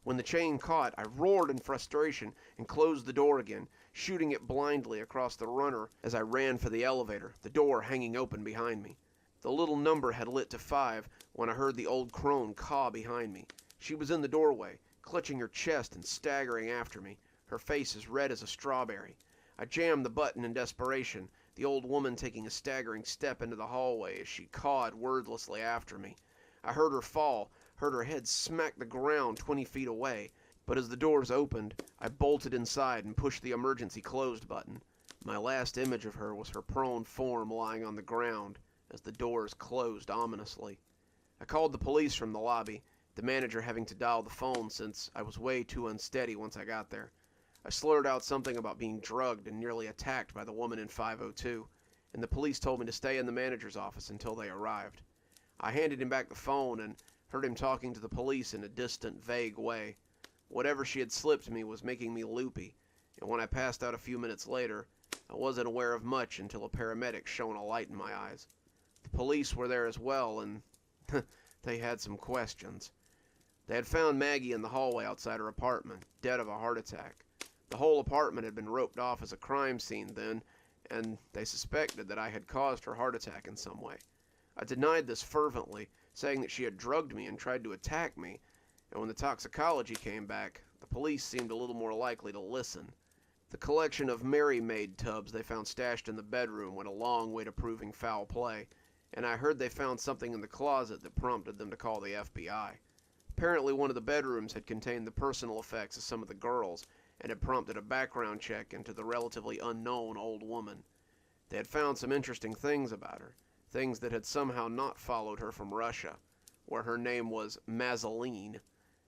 When the chain caught, I roared in frustration and closed the door again, shooting it blindly across the runner as I ran for the elevator, the door hanging open behind me. The little number had lit to 5 when I heard the old crone caw behind me. She was in the doorway, clutching her chest and staggering after me, her face as red as a strawberry. I jammed the button in desperation, the old woman taking a staggering step into the hallway as she cawed wordlessly after me. I heard her fall, heard her head smack the ground 20 feet away, but as the doors opened, I bolted inside and pushed the emergency closed button. My last image of her was her prone form lying on the ground as the doors closed ominously. I called the police from the lobby, the manager having to dial the phone since I was way too unsteady once I got there. I slurred out something about being drugged and nearly attacked by the woman in 502, and the police told me to stay in the manager's office until they arrived. I handed him back the phone and heard him talking to the police in a distant, vague way. Whatever she had slipped me was making me loopy, and when I passed out a few minutes later, I wasn't aware of much until a paramedic shone a light in my eyes. The police were there as well, and they had some questions. They had found Maggie in the hallway outside her apartment, dead of a heart attack. The whole apartment had been roped off as a crime scene then, and they suspected that I had caused her heart attack in some way. I denied this fervently, saying that she had drugged me and tried to attack me, and when the toxicology came back, the police seemed a little more likely to listen. The collection of Mary Maid tubs they found stashed in the bedroom went a long way to proving foul play, and I heard they found something in the closet that prompted them to call the FBI. Apparently one of the bedrooms had contained the personal effects of some of the girls, and had prompted a background check into the relatively unknown old woman. They had found some interesting things about her, things that had somehow not followed her from Russia, where her name was Mazzeline.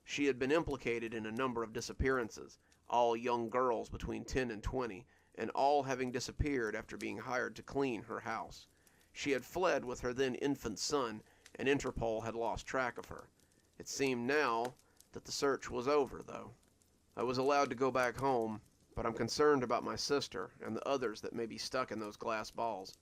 She had been implicated in a number of disappearances, all young girls between 10 and 20, and all having disappeared after being hired to clean her house. She had fled with her then infant son, and Interpol had lost track of her. It seemed now that the search was over, though. I was allowed to go back home, but I'm concerned about my sister and the others that may be stuck in those glass balls.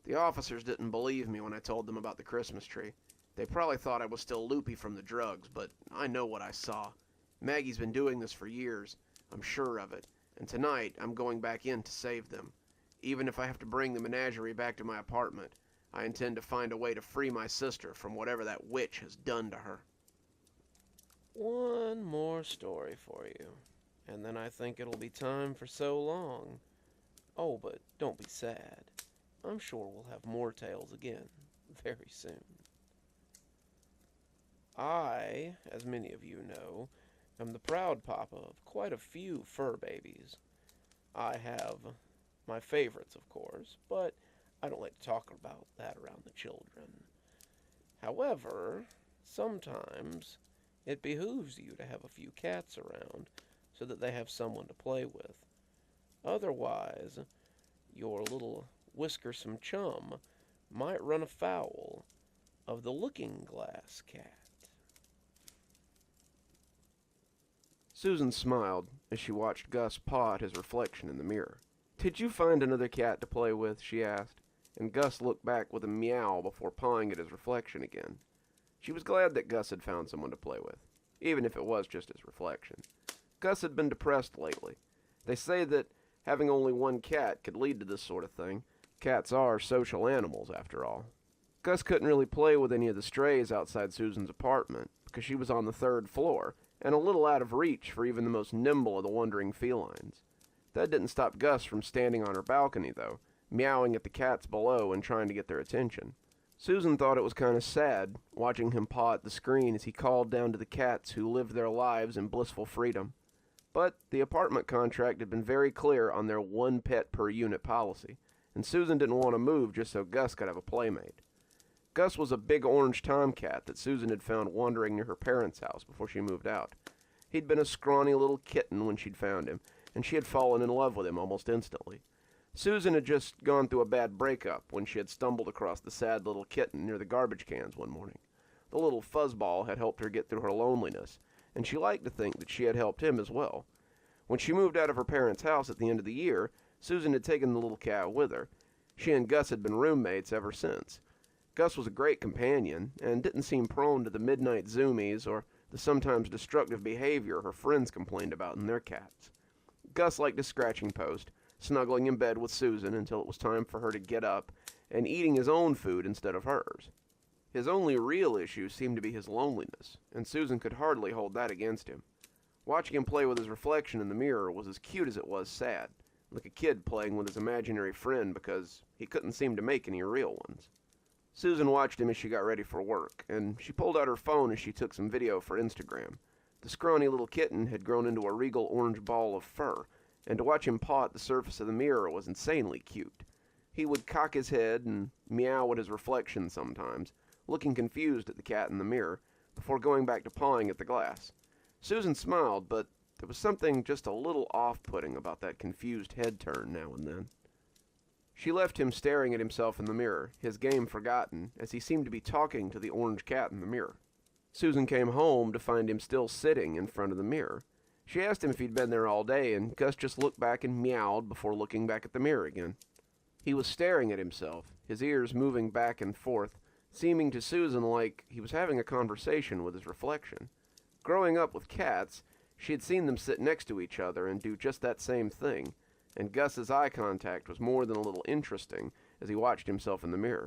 The officers didn't believe me when I told them about the Christmas tree. They probably thought I was still loopy from the drugs, but I know what I saw. Maggie's been doing this for years, I'm sure of it, and tonight I'm going back in to save them. Even if I have to bring the menagerie back to my apartment, I intend to find a way to free my sister from whatever that witch has done to her. One more story for you, and then I think it'll be time for so long. Oh, but don't be sad. I'm sure we'll have more tales again, very soon. I, as many of you know, am the proud papa of quite a few fur babies. I have my favorites, of course, but I don't like to talk about that around the children. However, sometimes it behooves you to have a few cats around so that they have someone to play with. Otherwise, your little whiskersome chum might run afoul of the looking-glass cat. Susan smiled as she watched Gus paw at his reflection in the mirror. "Did you find another cat to play with?" she asked, and Gus looked back with a meow before pawing at his reflection again. She was glad that Gus had found someone to play with, even if it was just his reflection. Gus had been depressed lately. They say that having only one cat could lead to this sort of thing. Cats are social animals, after all. Gus couldn't really play with any of the strays outside Susan's apartment because she was on the 3rd floor and a little out of reach for even the most nimble of the wandering felines. That didn't stop Gus from standing on her balcony, though, meowing at the cats below and trying to get their attention. Susan thought it was kind of sad, watching him paw at the screen as he called down to the cats who lived their lives in blissful freedom. But the apartment contract had been very clear on their one pet per unit policy, and Susan didn't want to move just so Gus could have a playmate. Gus was a big orange tomcat that Susan had found wandering near her parents' house before she moved out. He'd been a scrawny little kitten when she'd found him, and she had fallen in love with him almost instantly. Susan had just gone through a bad breakup when she had stumbled across the sad little kitten near the garbage cans one morning. The little fuzzball had helped her get through her loneliness, and she liked to think that she had helped him as well. When she moved out of her parents' house at the end of the year, Susan had taken the little cat with her. She and Gus had been roommates ever since. Gus was a great companion, and didn't seem prone to the midnight zoomies or the sometimes destructive behavior her friends complained about in their cats. Gus liked his scratching post, snuggling in bed with Susan until it was time for her to get up, and eating his own food instead of hers. His only real issue seemed to be his loneliness, and Susan could hardly hold that against him. Watching him play with his reflection in the mirror was as cute as it was sad, like a kid playing with his imaginary friend because he couldn't seem to make any real ones. Susan watched him as she got ready for work, and she pulled out her phone as she took some video for Instagram. The scrawny little kitten had grown into a regal orange ball of fur, and to watch him paw at the surface of the mirror was insanely cute. He would cock his head and meow at his reflection sometimes, looking confused at the cat in the mirror, before going back to pawing at the glass. Susan smiled, but there was something just a little off-putting about that confused head turn now and then. She left him staring at himself in the mirror, his game forgotten, as he seemed to be talking to the orange cat in the mirror. Susan came home to find him still sitting in front of the mirror. She asked him if he'd been there all day, and Gus just looked back and meowed before looking back at the mirror again. He was staring at himself, his ears moving back and forth, seeming to Susan like he was having a conversation with his reflection. Growing up with cats, she had seen them sit next to each other and do just that same thing, and Gus's eye contact was more than a little interesting as he watched himself in the mirror.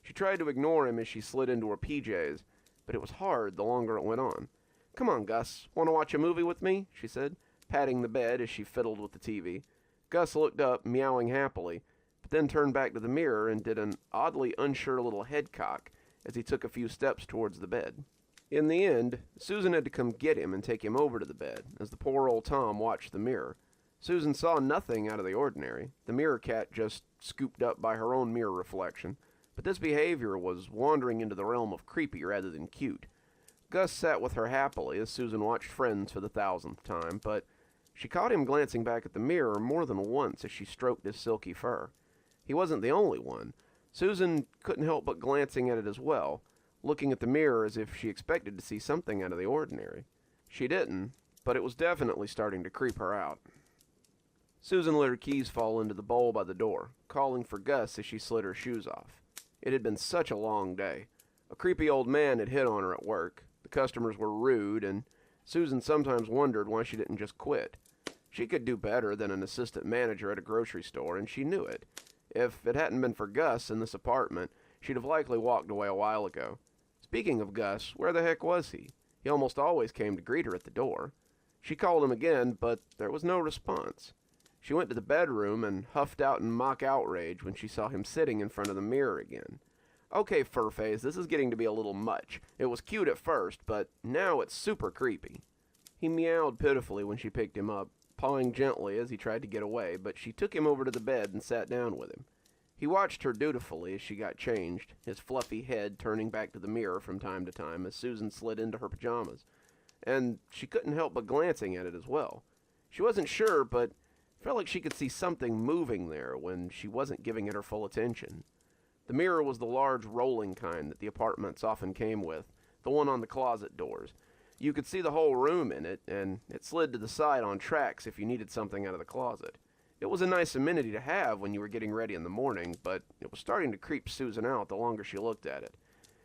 She tried to ignore him as she slid into her PJs, but it was hard the longer it went on. "Come on, Gus, want to watch a movie with me?" she said, patting the bed as she fiddled with the TV. Gus looked up, meowing happily, but then turned back to the mirror and did an oddly unsure little head cock as he took a few steps towards the bed. In the end, Susan had to come get him and take him over to the bed as the poor old Tom watched the mirror. Susan saw nothing out of the ordinary, the mirror cat just scooped up by her own mirror reflection, but this behavior was wandering into the realm of creepy rather than cute. Gus sat with her happily as Susan watched Friends for the 1000th time, but she caught him glancing back at the mirror more than once as she stroked his silky fur. He wasn't the only one. Susan couldn't help but glancing at it as well, looking at the mirror as if she expected to see something out of the ordinary. She didn't, but it was definitely starting to creep her out. Susan let her keys fall into the bowl by the door, calling for Gus as she slid her shoes off. It had been such a long day. A creepy old man had hit on her at work, the customers were rude, and Susan sometimes wondered why she didn't just quit. She could do better than an assistant manager at a grocery store, and she knew it. If it hadn't been for Gus in this apartment, she'd have likely walked away a while ago. Speaking of Gus, where the heck was he? He almost always came to greet her at the door. She called him again, but there was no response. She went to the bedroom and huffed out in mock outrage when she saw him sitting in front of the mirror again. "Okay, Furface, this is getting to be a little much. It was cute at first, but now it's super creepy." He meowed pitifully when she picked him up, pawing gently as he tried to get away, but she took him over to the bed and sat down with him. He watched her dutifully as she got changed, his fluffy head turning back to the mirror from time to time as Susan slid into her pajamas, and she couldn't help but glancing at it as well. She wasn't sure, but felt like she could see something moving there when she wasn't giving it her full attention. The mirror was the large rolling kind that the apartments often came with, the one on the closet doors. You could see the whole room in it, and it slid to the side on tracks if you needed something out of the closet. It was a nice amenity to have when you were getting ready in the morning, but it was starting to creep Susan out the longer she looked at it.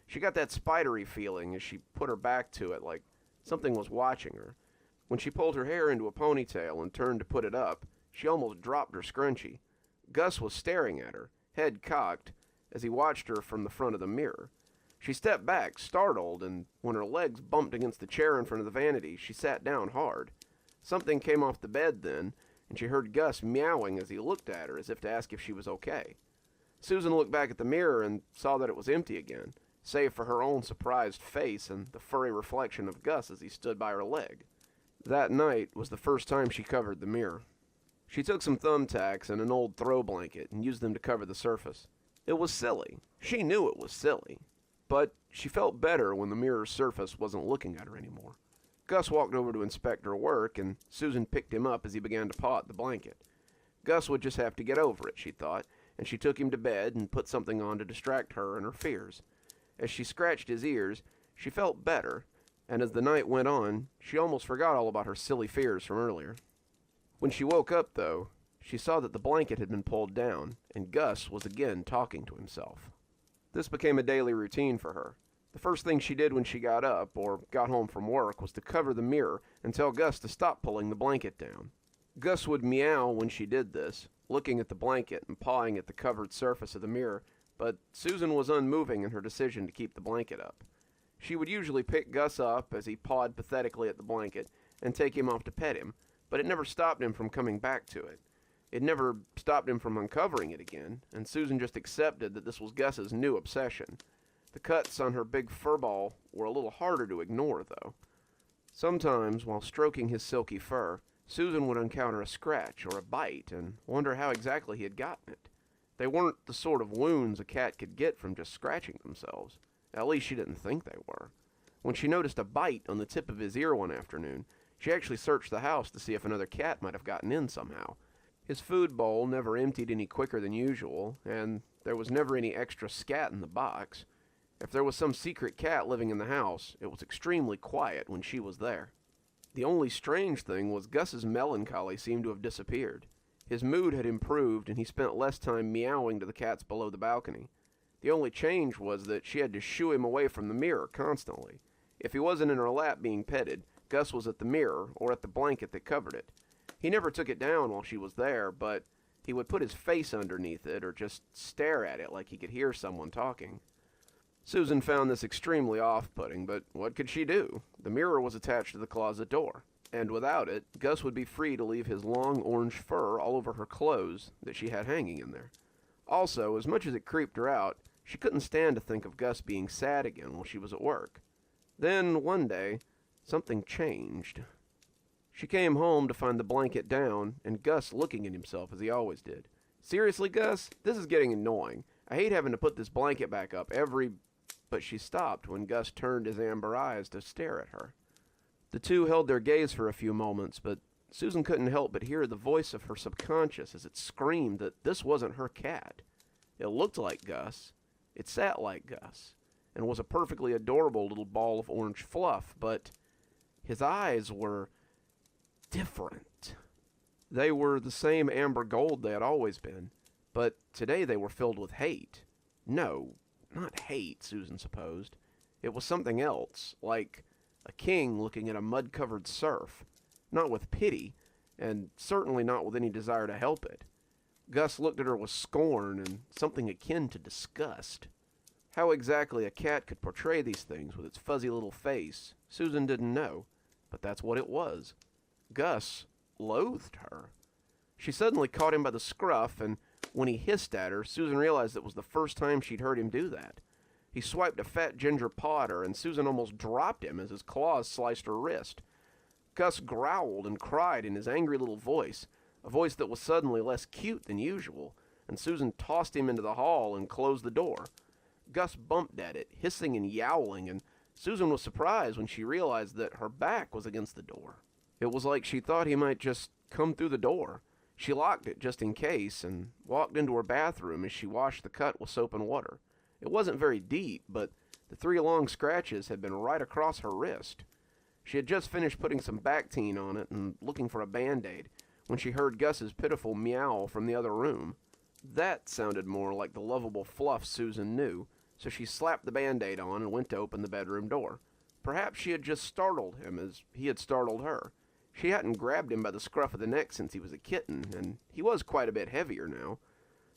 She got that spidery feeling as she put her back to it, like something was watching her. When she pulled her hair into a ponytail and turned to put it up, she almost dropped her scrunchie. Gus was staring at her, head cocked, as he watched her from the front of the mirror. She stepped back, startled, and when her legs bumped against the chair in front of the vanity, she sat down hard. Something came off the bed then, and she heard Gus meowing as he looked at her as if to ask if she was okay. Susan looked back at the mirror and saw that it was empty again, save for her own surprised face and the furry reflection of Gus as he stood by her leg. That night was the first time she covered the mirror. She took some thumbtacks and an old throw blanket and used them to cover the surface. It was silly. She knew it was silly. But she felt better when the mirror's surface wasn't looking at her anymore. Gus walked over to inspect her work, and Susan picked him up as he began to paw at the blanket. Gus would just have to get over it, she thought, and she took him to bed and put something on to distract her and her fears. As she scratched his ears, she felt better, and as the night went on, she almost forgot all about her silly fears from earlier. When she woke up, though, she saw that the blanket had been pulled down, and Gus was again talking to himself. This became a daily routine for her. The first thing she did when she got up or got home from work was to cover the mirror and tell Gus to stop pulling the blanket down. Gus would meow when she did this, looking at the blanket and pawing at the covered surface of the mirror, but Susan was unmoving in her decision to keep the blanket up. She would usually pick Gus up as he pawed pathetically at the blanket and take him off to pet him, but it never stopped him from coming back to it. It never stopped him from uncovering it again, and Susan just accepted that this was Gus's new obsession. The cuts on her big fur ball were a little harder to ignore, though. Sometimes, while stroking his silky fur, Susan would encounter a scratch or a bite and wonder how exactly he had gotten it. They weren't the sort of wounds a cat could get from just scratching themselves. At least she didn't think they were. When she noticed a bite on the tip of his ear one afternoon, she actually searched the house to see if another cat might have gotten in somehow. His food bowl never emptied any quicker than usual, and there was never any extra scat in the box. If there was some secret cat living in the house, it was extremely quiet when she was there. The only strange thing was Gus's melancholy seemed to have disappeared. His mood had improved, and he spent less time meowing to the cats below the balcony. The only change was that she had to shoo him away from the mirror constantly. If he wasn't in her lap being petted, Gus was at the mirror or at the blanket that covered it. He never took it down while she was there, but he would put his face underneath it or just stare at it like he could hear someone talking. Susan found this extremely off-putting, but what could she do? The mirror was attached to the closet door, and without it, Gus would be free to leave his long orange fur all over her clothes that she had hanging in there. Also, as much as it creeped her out, she couldn't stand to think of Gus being sad again while she was at work. Then, one day, something changed. She came home to find the blanket down and Gus looking at himself as he always did. "Seriously, Gus? This is getting annoying. I hate having to put this blanket back up every..." But she stopped when Gus turned his amber eyes to stare at her. The two held their gaze for a few moments, but Susan couldn't help but hear the voice of her subconscious as it screamed that this wasn't her cat. It looked like Gus, it sat like Gus, and was a perfectly adorable little ball of orange fluff, but his eyes were different. They were the same amber gold they had always been, but today they were filled with hate. No, not hate, Susan supposed. It was something else, like a king looking at a mud-covered serf. Not with pity, and certainly not with any desire to help it. Gus looked at her with scorn and something akin to disgust. How exactly a cat could portray these things with its fuzzy little face, Susan didn't know, but that's what it was. Gus loathed her. She suddenly caught him by the scruff, and when he hissed at her, Susan realized it was the first time she'd heard him do that. He swiped a fat ginger paw at her, and Susan almost dropped him as his claws sliced her wrist. Gus growled and cried in his angry little voice, a voice that was suddenly less cute than usual, and Susan tossed him into the hall and closed the door. Gus bumped at it, hissing and yowling, and Susan was surprised when she realized that her back was against the door. It was like she thought he might just come through the door. She locked it just in case and walked into her bathroom as she washed the cut with soap and water. It wasn't very deep, but the 3 long scratches had been right across her wrist. She had just finished putting some Bactine on it and looking for a Band-Aid when she heard Gus's pitiful meow from the other room. That sounded more like the lovable fluff Susan knew, so she slapped the Band-Aid on and went to open the bedroom door. Perhaps she had just startled him as he had startled her. She hadn't grabbed him by the scruff of the neck since he was a kitten, and he was quite a bit heavier now.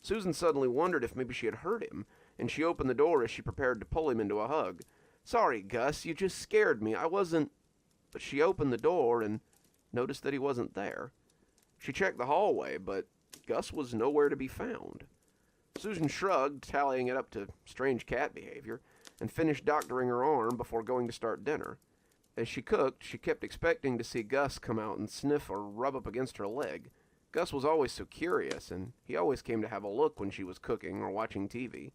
Susan suddenly wondered if maybe she had hurt him, and she opened the door as she prepared to pull him into a hug. "Sorry, Gus, you just scared me. I wasn't—" But she opened the door and noticed that he wasn't there. She checked the hallway, but Gus was nowhere to be found. Susan shrugged, tallying it up to strange cat behavior, and finished doctoring her arm before going to start dinner. As she cooked, she kept expecting to see Gus come out and sniff or rub up against her leg. Gus was always so curious, and he always came to have a look when she was cooking or watching TV.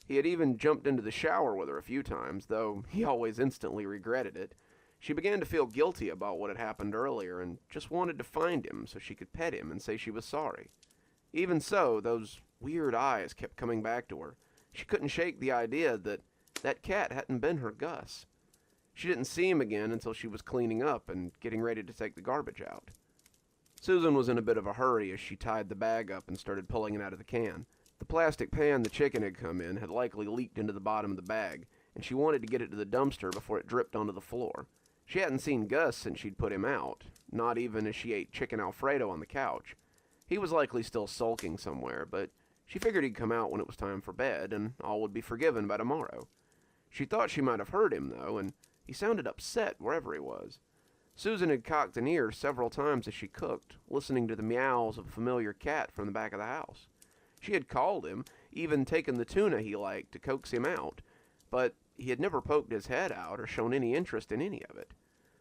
He had even jumped into the shower with her a few times, though he always instantly regretted it. She began to feel guilty about what had happened earlier and just wanted to find him so she could pet him and say she was sorry. Even so, those weird eyes kept coming back to her. She couldn't shake the idea that that cat hadn't been her Gus. She didn't see him again until she was cleaning up and getting ready to take the garbage out. Susan was in a bit of a hurry as she tied the bag up and started pulling it out of the can. The plastic pan the chicken had come in had likely leaked into the bottom of the bag, and she wanted to get it to the dumpster before it dripped onto the floor. She hadn't seen Gus since she'd put him out, not even as she ate chicken Alfredo on the couch. He was likely still sulking somewhere, but she figured he'd come out when it was time for bed, and all would be forgiven by tomorrow. She thought she might have heard him, though, and he sounded upset wherever he was. Susan had cocked an ear several times as she cooked, listening to the meows of a familiar cat from the back of the house. She had called him, even taken the tuna he liked to coax him out, but he had never poked his head out or shown any interest in any of it.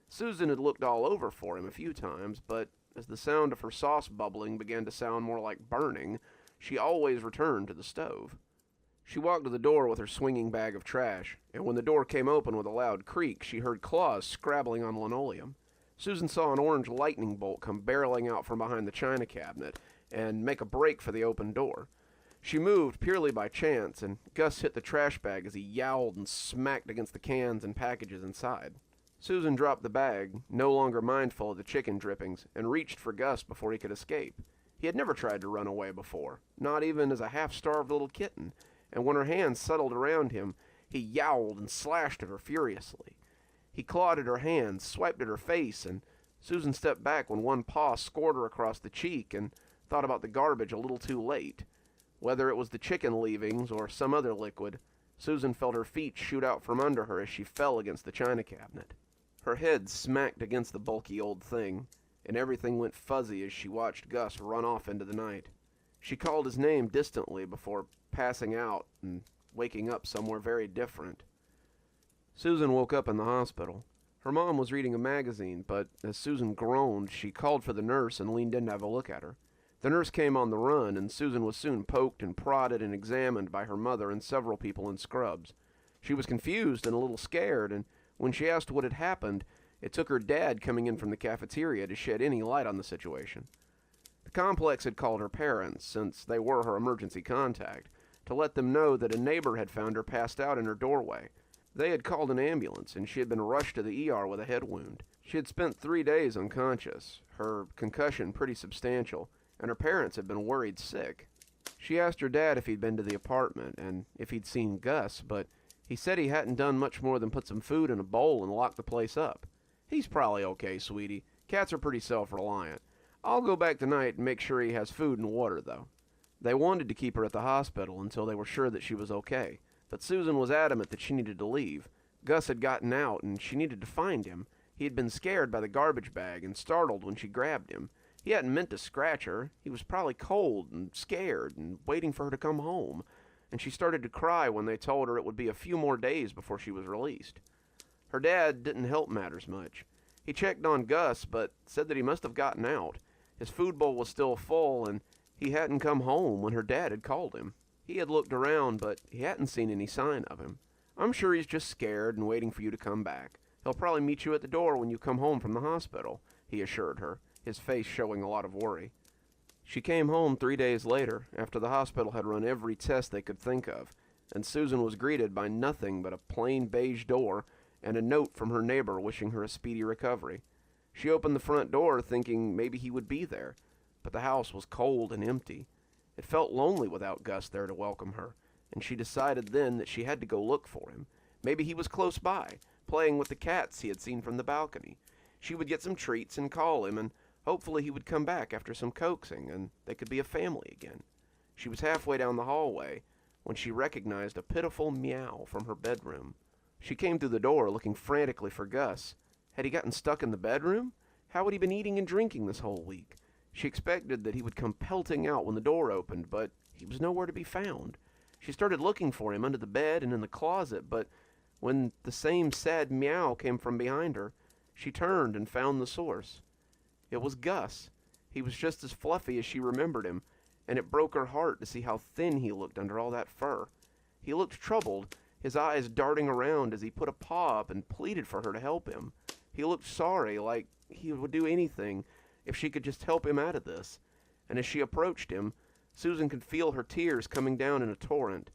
Susan had looked all over for him a few times, but as the sound of her sauce bubbling began to sound more like burning, she always returned to the stove. She walked to the door with her swinging bag of trash, and when the door came open with a loud creak, she heard claws scrabbling on linoleum. Susan saw an orange lightning bolt come barreling out from behind the china cabinet and make a break for the open door. She moved purely by chance, and Gus hit the trash bag as he yowled and smacked against the cans and packages inside. Susan dropped the bag, no longer mindful of the chicken drippings, and reached for Gus before he could escape. He had never tried to run away before, not even as a half-starved little kitten, and when her hands settled around him, he yowled and slashed at her furiously. He clawed at her hands, swiped at her face, and Susan stepped back when one paw scored her across the cheek and thought about the garbage a little too late. Whether it was the chicken leavings or some other liquid, Susan felt her feet shoot out from under her as she fell against the china cabinet. Her head smacked against the bulky old thing, and everything went fuzzy as she watched Gus run off into the night. She called his name distantly before passing out and waking up somewhere very different. Susan woke up in the hospital. Her mom was reading a magazine, but as Susan groaned, she called for the nurse and leaned in to have a look at her. The nurse came on the run, and Susan was soon poked and prodded and examined by her mother and several people in scrubs. She was confused and a little scared, and when she asked what had happened, it took her dad coming in from the cafeteria to shed any light on the situation. The complex had called her parents, since they were her emergency contact, to let them know that a neighbor had found her passed out in her doorway. They had called an ambulance, and she had been rushed to the ER with a head wound. She had spent 3 days unconscious, her concussion pretty substantial, and her parents had been worried sick. She asked her dad if he'd been to the apartment, and if he'd seen Gus, but he said he hadn't done much more than put some food in a bowl and lock the place up. "He's probably okay, sweetie. Cats are pretty self-reliant. I'll go back tonight and make sure he has food and water, though." They wanted to keep her at the hospital until they were sure that she was okay, but Susan was adamant that she needed to leave. Gus had gotten out, and she needed to find him. He had been scared by the garbage bag and startled when she grabbed him. He hadn't meant to scratch her. He was probably cold and scared and waiting for her to come home, and she started to cry when they told her it would be a few more days before she was released. Her dad didn't help matters much. He checked on Gus, but said that he must have gotten out. His food bowl was still full, and he hadn't come home when her dad had called him. He had looked around, but he hadn't seen any sign of him. I'm sure he's just scared and waiting for you to come back. He'll probably meet you at the door when you come home from the hospital, he assured her, his face showing a lot of worry. She came home 3 days later, after the hospital had run every test they could think of, and Susan was greeted by nothing but a plain beige door and a note from her neighbor wishing her a speedy recovery. She opened the front door thinking maybe he would be there, but the house was cold and empty. It felt lonely without Gus there to welcome her, and she decided then that she had to go look for him. Maybe he was close by, playing with the cats he had seen from the balcony. She would get some treats and call him, and hopefully he would come back after some coaxing, and they could be a family again. She was halfway down the hallway when she recognized a pitiful meow from her bedroom. She came through the door looking frantically for Gus. Had he gotten stuck in the bedroom? How had he been eating and drinking this whole week? She expected that he would come pelting out when the door opened, but he was nowhere to be found. She started looking for him under the bed and in the closet, but when the same sad meow came from behind her, she turned and found the source. It was Gus. He was just as fluffy as she remembered him, and it broke her heart to see how thin he looked under all that fur. He looked troubled, his eyes darting around as he put a paw up and pleaded for her to help him. He looked sorry, like he would do anything if she could just help him out of this. And as she approached him, Susan could feel her tears coming down in a torrent.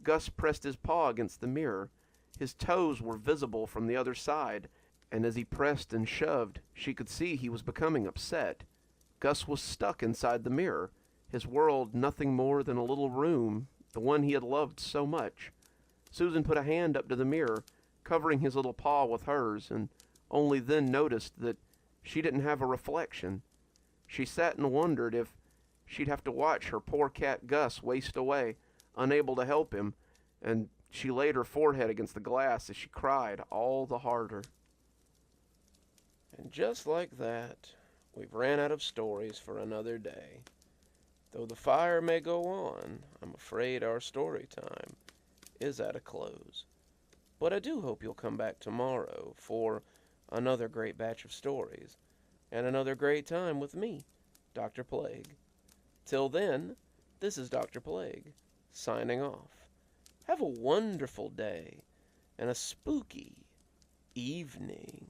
Gus pressed his paw against the mirror. His toes were visible from the other side, and as he pressed and shoved, she could see he was becoming upset. Gus was stuck inside the mirror, his world nothing more than a little room, the one he had loved so much. Susan put a hand up to the mirror, covering his little paw with hers, and only then noticed that she didn't have a reflection. She sat and wondered if she'd have to watch her poor cat Gus waste away, unable to help him, and she laid her forehead against the glass as she cried all the harder. And just like that, we've ran out of stories for another day. Though the fire may go on, I'm afraid our story time is at a close. But I do hope you'll come back tomorrow for another great batch of stories, and another great time with me, Dr. Plague. Till then, this is Dr. Plague, signing off. Have a wonderful day, and a spooky evening.